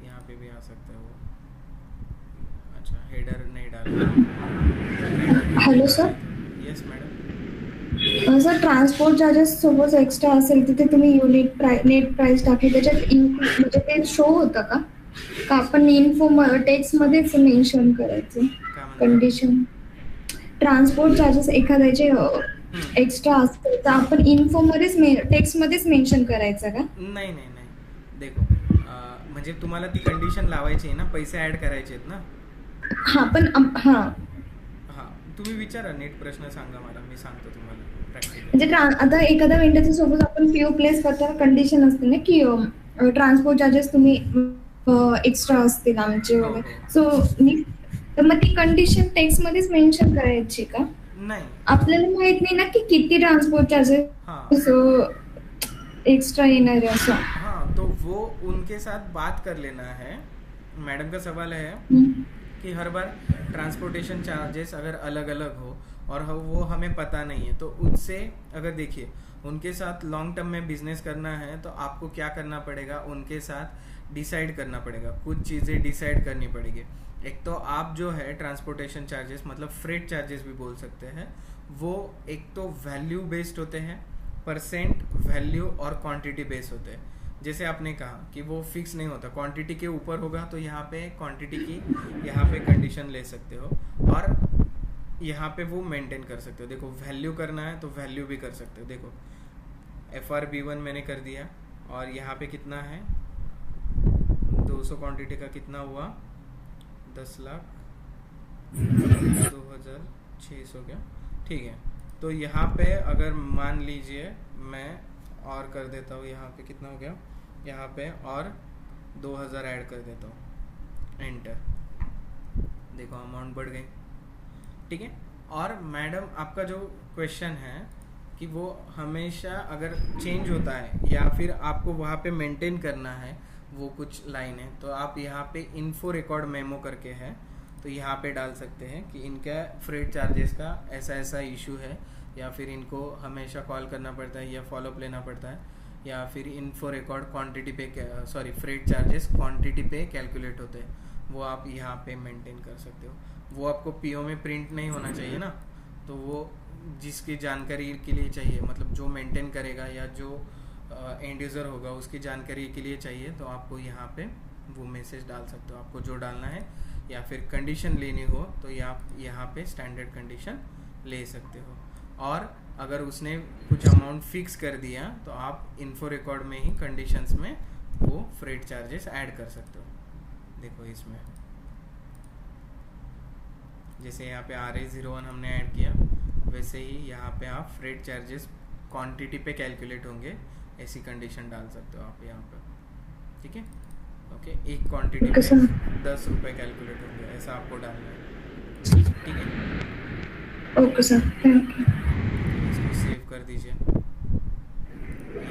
यहाँ पे भी आ सकता है वो। अच्छा, हेडर नहीं डालना। Hello sir. Yes madam. Sir transport charges सोबत एक्स्ट्रा असेल तिथे तुम्ही युनिट नेट प्राइस टाकली त्याच्यात म्हणजे ते शो होतं का आपण इन्फो टेक्स्ट मध्येच मेन्शन करायचं काय म्हणता? कंडिशन. ट्रान्सपोर्ट चार्जेस एखाद्याचे एक्स्ट्रा असतील तर आपण इन्फो मध्येच टेक्स्ट मध्येच मेन्शन करायचं का? नाही नाही नाही, देखो म्हणजे तुम्हाला ती कंडिशन लावायची आहे ना, पैसे ऍड करायचे आहेत ना. हा पण हा हां, तुम्ही विचारा, नीट प्रश्न सांगा मला, मी सांगतो तुम्हाला प्रॅक्टिकल. म्हणजे आता एखाद्या वेंडरच्या सोबत आपण पीओ प्लेस करताना कंडिशन असते ना की ट्रान्सपोर्ट चार्जेस तुम्ही एक्स्ट्रा असतील आमचे हो, वगैरे. हो. सो तर मग ती कंडिशन टेक्स्ट मध्येच मेन्शन करायची का? नाही. आपल्याला माहित नाही ना की किती ट्रान्सपोर्ट चार्जेस हाँ एक्स्ट्रा येणार आहे असं. हाँ, तो वो उनके साथ बात कर लेना है। मैडम का सवाल है कि हर बार ट्रांसपोर्टेशन चार्जेस अगर अलग अलग हो और वो हमें पता नहीं है, तो उससे अगर देखिए उनके साथ लॉन्ग टर्म में बिजनेस करना है तो आपको क्या करना पड़ेगा, उनके साथ डिसाइड करना पड़ेगा, कुछ चीज़ें डिसाइड करनी पड़ेगी। एक तो आप जो है ट्रांसपोर्टेशन चार्जेस मतलब फ्रेट चार्जेस भी बोल सकते हैं, वो एक तो वैल्यू बेस्ड होते हैं, परसेंट वैल्यू और क्वांटिटी बेस्ड होते हैं। जैसे आपने कहा कि वो फिक्स नहीं होता, क्वांटिटी के ऊपर होगा तो यहाँ पे क्वांटिटी की यहाँ पे कंडीशन ले सकते हो और यहाँ पे वो मेंटेन कर सकते हो। देखो वैल्यू करना है तो वैल्यू भी कर सकते हो। देखो FRB1 मैंने कर दिया और यहाँ पे कितना है 200 क्वांटिटी का कितना हुआ 10,02,600 क्या, ठीक है। तो यहाँ पे अगर मान लीजिए मैं और कर देता हूँ, यहाँ पे कितना हो गया, यहाँ पे और 2000 ऐड कर देता हूँ, एंटर। देखो अमाउंट बढ़ गई, ठीक है। और मैडम आपका जो क्वेश्चन है कि वो हमेशा अगर चेंज होता है या फिर आपको वहाँ पे मेंटेन करना है वो कुछ लाइन है, तो आप यहाँ पे इन्फो रिकॉर्ड मेमो करके है तो यहाँ पे डाल सकते हैं कि इनका फ्रेट चार्जेस का ऐसा ऐसा इशू है, या फिर इनको हमेशा कॉल करना पड़ता है या फॉलोअप लेना पड़ता है, या फिर इन्फो रिकॉर्ड क्वांटिटी पे फ्रेट चार्जेस क्वांटिटी पे कैलकुलेट होते हैं, वो आप यहाँ पे मेंटेन कर सकते हो। वो आपको पीओ में प्रिंट नहीं होना चाहिए ना, तो वो जिसकी जानकारी के लिए चाहिए, मतलब जो मेंटेन करेगा या जो एंड यूज़र होगा उसकी जानकारी के लिए चाहिए, तो आपको यहाँ पे वो मैसेज डाल सकते हो। आपको जो डालना है या फिर कंडीशन लेनी हो तो यहाँ पे स्टैंडर्ड कंडीशन ले सकते हो। और अगर उसने कुछ अमाउंट फिक्स कर दिया तो आप इन्फो रिकॉर्ड में ही कंडीशंस में वो फ्रेट चार्जेस ऐड कर सकते हो। देखो इसमें जैसे यहाँ पे RA01 हमने ऐड किया, वैसे ही यहाँ पे आप फ्रेट चार्जेस क्वांटिटी पे कैलकुलेट होंगे, ऐसी कंडीशन डाल सकते हो आप यहाँ पे, ठीक है। ओके, एक क्वांटिटी ओके पे सर। 10 रुपये कैलकुलेट होंगे, ऐसा आपको डालना है, ठीक है। Okay sir, thank you. इसको सेव कर दीजिए।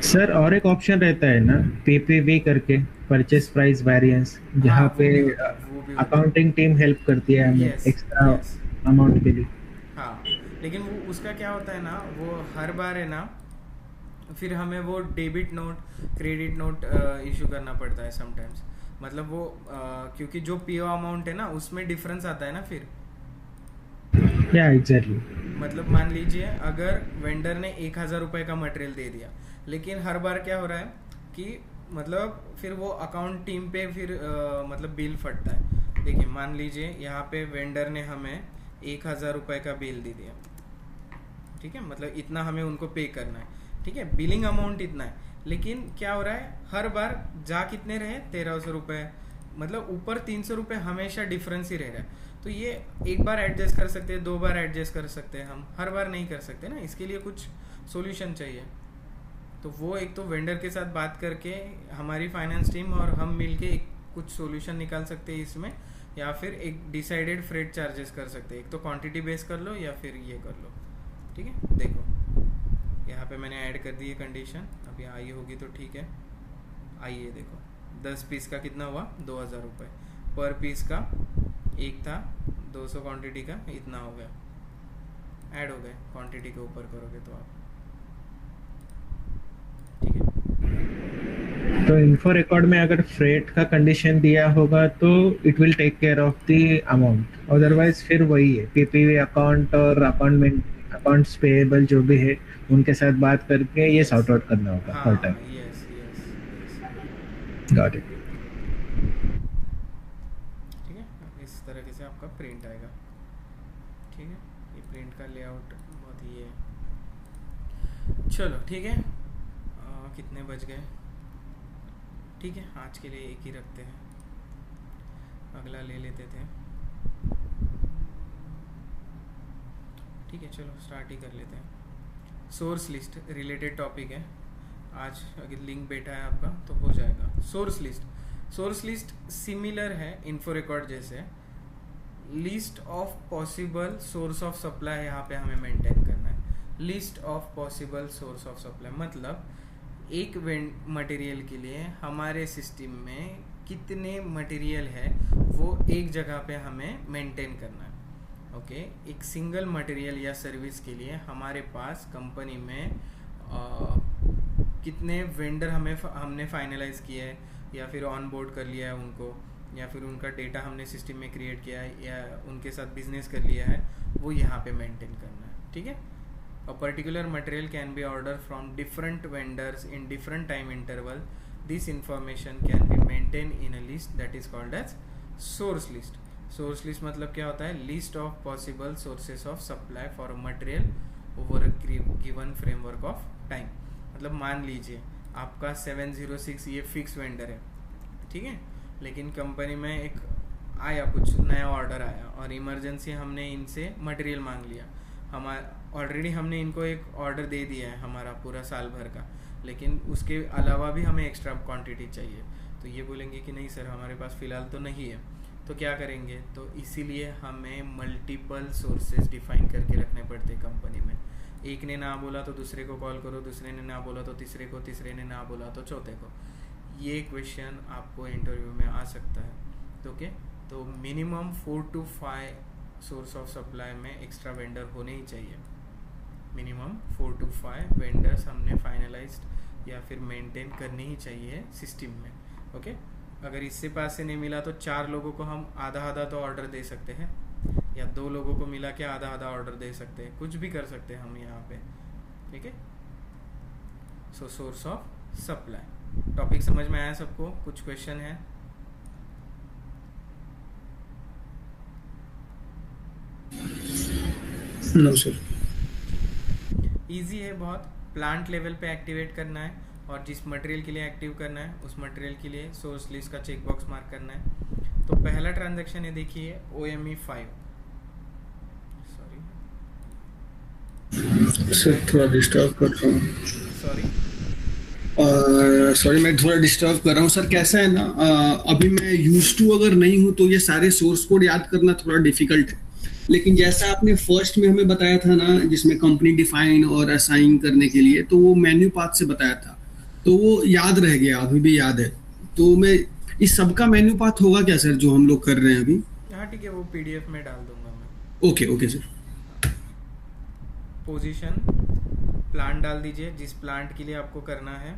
सर और एक ऑप्शन रहता है ना, पीपीवी करके, परचेस प्राइस वेरिएंस, जहाँ हाँ, पे वो भी होता है, वो भी होता है। अकाउंटिंग टीम हेल्प करती है हमें यस, एक्स्ट्रा यस, अमाउंट के लिए। हाँ, लेकिन वो उसका क्या होता है ना, वो हर बार है ना, फिर हमें वो debit note credit note issue करना पड़ता है समटाइम्स, मतलब वो क्योंकि जो पीओ अमाउंट है ना उसमें डिफरेंस आता है ना फिर, या एग्जैक्टली। मतलब मान लीजिए अगर वेंडर ने 1,000 रुपये का मटेरियल दे दिया, लेकिन हर बार क्या हो रहा है कि मतलब फिर वो अकाउंट टीम पे फिर मतलब बिल फटता है। देखिए मान लीजिए यहाँ पे वेंडर ने हमें 1,000 रुपये का बिल दे दिया, ठीक है, मतलब इतना हमें उनको पे करना है, ठीक है, बिलिंग अमाउंट इतना है, लेकिन क्या हो रहा है हर बार जा कितने रहे 1,300 रुपये, मतलब ऊपर 300 रुपये हमेशा डिफरेंस ही रह रहा है। तो ये एक बार एडजस्ट कर सकते हैं, 2 बार एडजस्ट कर सकते हैं, हम हर बार नहीं कर सकते ना, इसके लिए कुछ सॉल्यूशन चाहिए। तो वो एक तो वेंडर के साथ बात करके हमारी फाइनेंस टीम और हम मिलके एक कुछ सॉल्यूशन निकाल सकते हैं इसमें, या फिर एक डिसाइडेड फ्रेट चार्जेस कर सकते हैं, एक तो क्वांटिटी बेस कर लो या फिर ये कर लो, ठीक है। देखो यहाँ पे मैंने ऐड कर दी है कंडीशन, अभी आई होगी तो ठीक है। आइए देखो 10 पीस का कितना हुआ 2,000 रुपये, पर पीस का एक था 200 क्वांटिटी का इतना हो गया, ऐड हो गए क्वांटिटी के ऊपर करोगे तो आप, ठीक है। तो इन्फो रिकॉर्ड में अगर फ्रेट का कंडीशन दिया होगा तो it will take care of the amount, otherwise फिर वही है पीपीवी अकाउंट और अकाउंट्स पेएबल जो भी है उनके साथ बात करके ये सॉर्ट आउट करना होगा हर हाँ, time. Yes yes, got it. ठीक है। इस तरीके से आपका प्रिंट आएगा, ठीक है। ये प्रिंट का लेआउट बहुत ही है। चलो ठीक है, कितने बज गए, ठीक है, आज के लिए एक ही रखते हैं, अगला ले लेते थे, ठीक है। चलो स्टार्ट ही कर लेते हैं। सोर्स लिस्ट रिलेटेड टॉपिक है आज, अगर लिंक बैठा है आपका तो हो जाएगा। सोर्स लिस्ट सिमिलर है इन्फो रिकॉर्ड जैसे, list of possible source of supply यहाँ पे हमें मेंटेन करना है। List of possible source of supply मतलब एक मटेरियल के लिए हमारे सिस्टम में कितने मटेरियल है वो एक जगह पे हमें मेंटेन करना है, ओके। एक सिंगल मटेरियल या सर्विस के लिए हमारे पास कंपनी में कितने वेंडर हमने फाइनलाइज किया है या फिर ऑन बोर्ड कर लिया है उनको, या फिर उनका डेटा हमने सिस्टम में क्रिएट किया है या उनके साथ बिजनेस कर लिया है, वो यहाँ पे मेंटेन करना है, ठीक है। A particular material can be ordered from different vendors in different time interval. This information can be maintained in a list that is called as source list. Source list मतलब क्या होता है, list of possible sources of supply for a material over a given framework of time। मतलब मान लीजिए आपका 706 ये fix vendor है, ठीक है, लेकिन कंपनी में एक आया कुछ नया ऑर्डर आया और इमरजेंसी हमने इनसे मटेरियल मांग लिया, हमारा ऑलरेडी हमने इनको एक ऑर्डर दे दिया है हमारा पूरा साल भर का, लेकिन उसके अलावा भी हमें एक्स्ट्रा क्वांटिटी चाहिए, तो ये बोलेंगे कि नहीं सर हमारे पास फ़िलहाल तो नहीं है, तो क्या करेंगे, तो इसीलिए हमें मल्टीपल सोर्सेज डिफाइन करके रखने पड़ते कंपनी में। एक ने ना बोला तो दूसरे को कॉल करो, दूसरे ने ना बोला तो तीसरे को, तीसरे ने ना बोला तो चौथे को। ये क्वेश्चन आपको इंटरव्यू में आ सकता है, तो ओके। तो minimum 4 to 5 source of supply में एक्स्ट्रा वेंडर होने ही चाहिए, मिनिमम 4 to 5 वेंडर्स हमने फाइनलाइज्ड या फिर मेंटेन करने ही चाहिए सिस्टम में, ओके। अगर इससे पास से नहीं मिला तो 4 लोगों को हम आधा आधा तो ऑर्डर दे सकते हैं, या 2 लोगों को मिला के आधा आधा ऑर्डर दे सकते हैं, कुछ भी कर सकते हैं हम यहाँ पे, ठीक है। सो सोर्स ऑफ सप्लाई टॉपिक समझ में आया सबको, कुछ क्वेश्चन है? No sir. इजी है बहुत, प्लांट लेवल पे एक्टिवेट करना है और जिस मटेरियल के लिए एक्टिव करना है उस मटेरियल के लिए सोर्स लिस्ट का चेक बॉक्स मार्क करना है। तो पहला ट्रांजैक्शन है, देखिए OME 5, सर थोड़ा डिस्टर्ब कर रहा हूँ। सॉरी। सॉरी, मैं थोड़ा डिस्टर्ब कर रहा हूँ सर। कैसा है ना, अभी मैं यूज टू अगर नहीं हूँ तो ये सारे सोर्स कोड याद करना थोड़ा डिफिकल्ट है। लेकिन जैसा आपने फर्स्ट में हमें बताया था ना, जिसमें कंपनी डिफाइन और असाइन करने के लिए, तो वो मेन्यू पाथ से बताया था, तो वो याद रह गया, अभी भी याद है। तो मैं इस सब का मेन्यू पाथ होगा क्या सर, जो हम लोग कर रहे हैं अभी? हाँ ठीक है, वो पीडीएफ में डाल दूंगा मैं। Okay okay sir. Position plant डाल दीजिए, जिस प्लांट के लिए आपको करना है।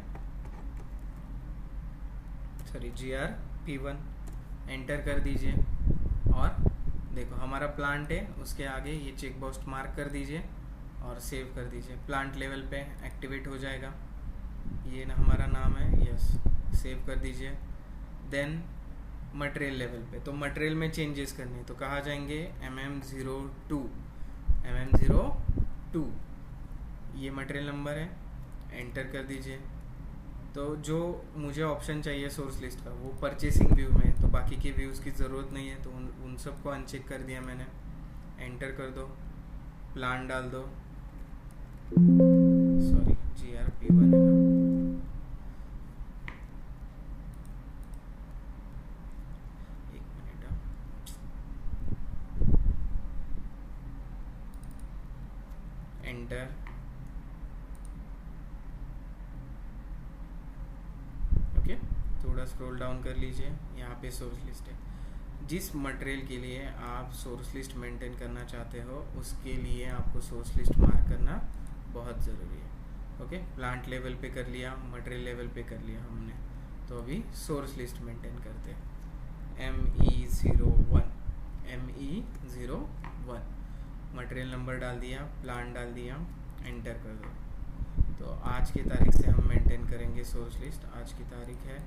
सॉरी, GRP1 एंटर कर दीजिए। और देखो हमारा प्लांट है, उसके आगे ये चेक बॉक्स मार्क कर दीजिए और सेव कर दीजिए। प्लांट लेवल पे एक्टिवेट हो जाएगा, ये ना हमारा नाम है। यस, सेव कर दीजिए। देन मटेरियल लेवल पे, तो मटेरियल में चेंजेस करने, तो कहाँ जाएंगे? MM02 ये मटेरियल नंबर है, एंटर कर दीजिए। तो जो मुझे ऑप्शन चाहिए सोर्स लिस्ट का, वो परचेसिंग व्यू में है, तो बाकी के व्यूज़ की ज़रूरत नहीं है, तो उन सबको अनचेक कर दिया मैंने। एंटर कर दो, प्लान डाल दो। सॉरी, GRP1 है ना। एक मिनट, एंटर। ओके, थोड़ा स्क्रॉल डाउन कर लीजिए, यहाँ पे सोर्स लिस्ट है। जिस मटेरियल के लिए आप सोर्स लिस्ट मेंटेन करना चाहते हो, उसके लिए आपको सोर्स लिस्ट मार्क करना बहुत ज़रूरी है। ओके, प्लांट लेवल पे कर लिया, मटेरियल लेवल पे कर लिया हमने, तो अभी सोर्स लिस्ट मेंटेन करते हैं। ME01 मटेरियल नंबर डाल दिया, प्लांट डाल दिया, एंटर कर दो। तो आज की तारीख से हम मेंटेन करेंगे सोर्स लिस्ट। आज की तारीख है,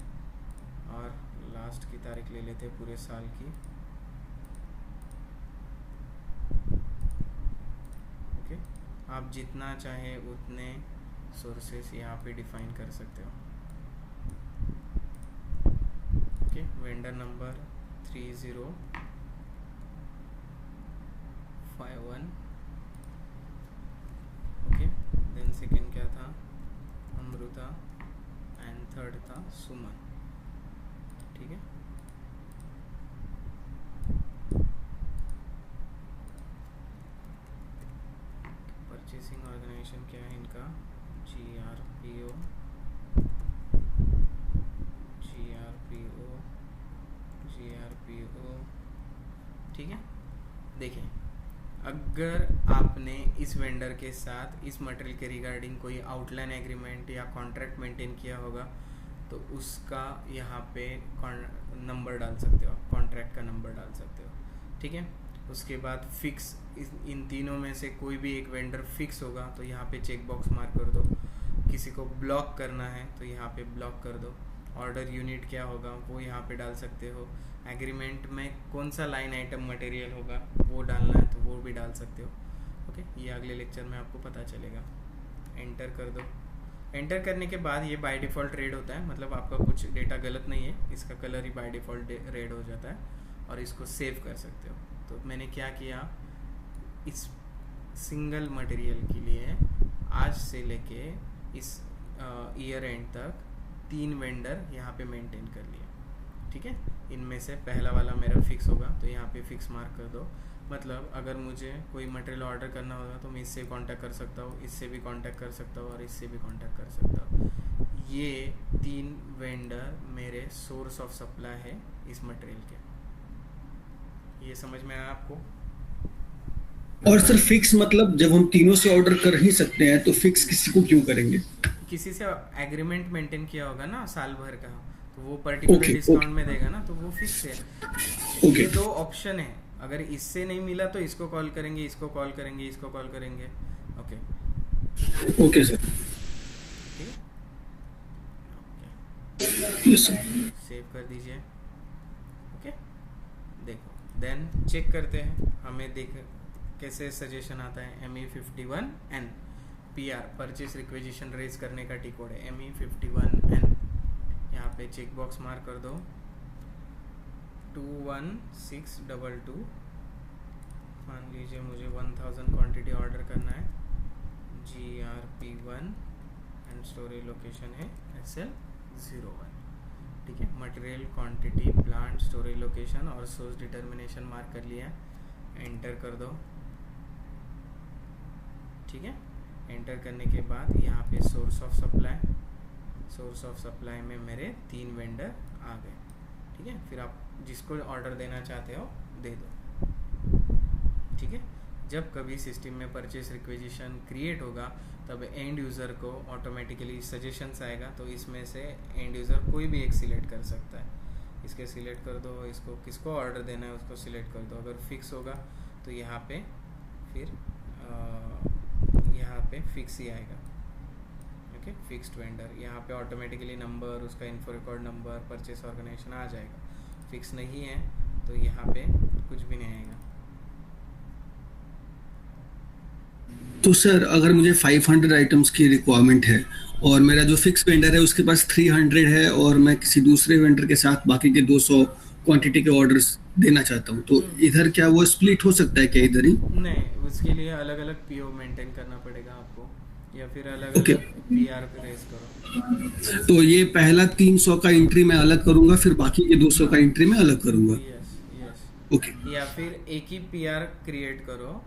और लास्ट की तारीख ले लेते हैं पूरे साल की। ओके, आप जितना चाहे उतने सोर्सेस यहाँ पे डिफाइन कर सकते हो। Okay, vendor number 3051, okay. Then second क्या था? अमृता, एंड थर्ड था सुमन। ठीक है, परचेसिंग ऑर्गेनाइजेशन क्या है इनका? GRPO, ठीक है। देखिए, अगर आपने इस वेंडर के साथ इस मटेरियल के रिगार्डिंग कोई आउटलाइन एग्रीमेंट या कॉन्ट्रैक्ट मेंटेन किया होगा, तो उसका यहाँ पे नंबर डाल सकते हो, कॉन्ट्रैक्ट का नंबर डाल सकते हो। ठीक है, उसके बाद फिक्स, इन तीनों में से कोई भी एक वेंडर फिक्स होगा, तो यहाँ पे चेक बॉक्स मार्क कर दो। किसी को ब्लॉक करना है तो यहाँ पे ब्लॉक कर दो। ऑर्डर यूनिट क्या होगा वो यहाँ पे डाल सकते हो। एग्रीमेंट में कौन सा लाइन आइटम मटेरियल होगा वो डालना है तो वो भी डाल सकते हो। ओके, ये अगले लेक्चर में आपको पता चलेगा। एंटर कर दो। एंटर करने के बाद ये बाय डिफ़ॉल्ट रेड होता है, मतलब आपका कुछ डेटा गलत नहीं है, इसका colour he by default red हो जाता है और इसको सेव कर सकते हो। तो मैंने क्या किया, इस सिंगल मटेरियल के लिए आज से लेके इस ईयर एंड तक 3 वेंडर यहाँ पे मेंटेन कर लिया। ठीक है, इनमें से पहला वाला मेरा फिक्स होगा तो यहाँ पे फिक्स मार्क कर दो। मतलब अगर मुझे कोई मटेरियल ऑर्डर करना होगा तो मैं इससे कांटेक्ट कर सकता हूँ, इससे भी कांटेक्ट कर सकता हूँ और इससे भी कांटेक्ट कर सकता हूँ। ये 3 वेंडर मेरे सोर्स ऑफ सप्लाई है इस मटेरियल के। ये समझ में आया आपको? और सर फिक्स मतलब जब हम तीनों से ऑर्डर कर ही सकते हैं तो फिक्स किसी को क्यों करेंगे? किसी से एग्रीमेंट मेंटेन किया होगा ना साल भर का, तो वो पर्टिकुलर डिस्काउंट में देगा ना, तो वो फिक्स है। ये 2 ऑप्शन है, अगर इससे नहीं मिला तो इसको कॉल करेंगे, इसको कॉल करेंगे, इसको कॉल करेंगे। ओके ओके सर, ठीक यस सर। है, सेव कर दीजिए। ओके, देखो देन चेक करते हैं, हमें देख कैसे सजेशन आता है। ME51N PR purchase requisition raise करने का टी कोड है ME51N। यहाँ पे चेक बॉक्स मार्क कर दो 21622। मान लीजिए मुझे 1000 क्वांटिटी ऑर्डर करना है, GRP1 एंड स्टोरेज लोकेशन है SL01। ठीक है, material quantity, plant, storage location और सोर्स डिटर्मिनेशन मार्क कर लिया है, एंटर कर दो। ठीक है, एंटर करने के बाद यहाँ पे सोर्स ऑफ सप्लाई में मेरे 3 वेंडर आ गए। ठीक है, फिर आप जिसको ऑर्डर देना चाहते हो दे दो। ठीक है, जब कभी सिस्टम में परचेस रिक्वेजिशन क्रिएट होगा तब एंड यूज़र को ऑटोमेटिकली सजेशंस आएगा, तो इसमें से एंड यूज़र कोई भी एक सिलेक्ट कर सकता है। इसके सिलेक्ट कर दो, इसको किसको ऑर्डर देना है उसको सिलेक्ट कर दो। अगर फिक्स होगा तो यहाँ पे फिर यहाँ पे फिक्स ही आएगा। ओके, फिक्स्ड वेंडर, यहाँ पे ऑटोमेटिकली नंबर, उसका info record number, purchase organisation आ जाएगा। फिक्स नहीं है तो यहाँ पे कुछ भी नहीं आएगा। तो सर अगर मुझे 500 आइटम्स की रिक्वायरमेंट है और मेरा जो फिक्स वेंडर है उसके पास 300 है और मैं किसी दूसरे वेंडर के साथ बाकी के 200 क्वांटिटी के ऑर्डर्स देना चाहता हूँ, तो इधर क्या वो स्प्लिट हो सकता है क्या इधर ही? नहीं, उसके लिए अलग अलग पीओ मेंटेन करना पड़ेगा आपको, या फिर अलग Okay. अलग पीआर रेज करो। तो ये पहला 300 का एंट्री मैं अलग करूंगा, फिर बाकी के 200 का एंट्री मैं अलग करूंगा। यस यस, ओके या फिर एक ही पीआर क्रिएट करो।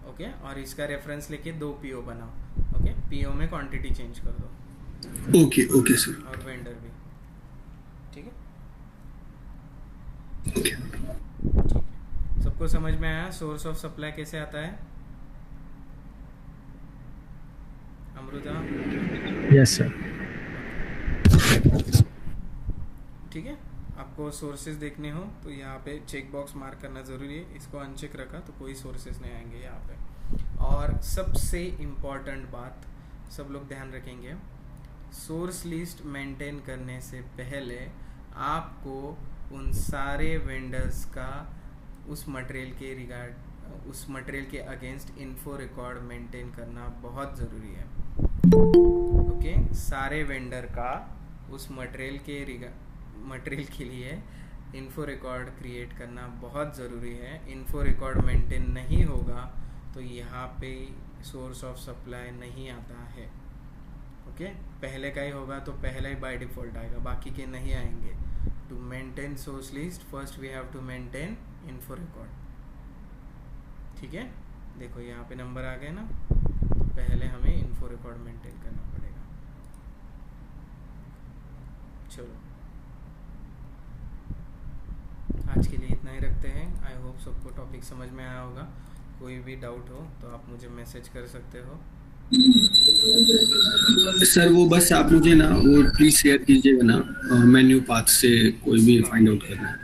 ओके, और इसका रेफरेंस लेके 2 पीओ बनाओ। ओके, पीओ में क्वांटिटी चेंज कर दो ओके ओके सर, और वेंडर भी। ठीक है, ओके। ठीक है, सबको समझ में आया सोर्स ऑफ सप्लाई कैसे आता है? अमृता? Yes sir. ठीक है, आपको सोर्सेज देखने हो तो यहाँ पे चेक बॉक्स मार्क करना ज़रूरी है। इसको अनचेक रखा तो कोई सोर्सेज नहीं आएंगे यहाँ पे। और सबसे इम्पॉर्टेंट बात सब लोग ध्यान रखेंगे, सोर्स लिस्ट मेंटेन करने से पहले आपको उन सारे वेंडर्स का उस मटेरियल के अगेंस्ट इन्फो रिकॉर्ड मेंटेन करना बहुत ज़रूरी है। ओके, सारे वेंडर का उस मटेरियल के लिए इन्फो रिकॉर्ड क्रिएट करना बहुत ज़रूरी है। इन्फो रिकॉर्ड मेंटेन नहीं होगा तो यहाँ पे सोर्स ऑफ सप्लाई नहीं आता है। ओके, पहले का ही होगा तो पहले ही बाय डिफ़ॉल्ट आएगा, बाकी के नहीं आएंगे। To maintain source list first we have to maintain info record. ठीक है, देखो यहाँ पे नंबर आ गए ना, तो पहले हमें इन्फो रिकॉर्ड मेंटेन करना पड़ेगा। चलो, आज के लिए इतना ही रखते हैं। आई होप सबको टॉपिक समझ में आया होगा। कोई भी डाउट हो तो आप मुझे मैसेज कर सकते हो। सर वो बस आप मुझे ना वो प्लीज शेयर कीजिएगा ना, मेन्यू पाथ से कोई भी फाइंड आउट करना है।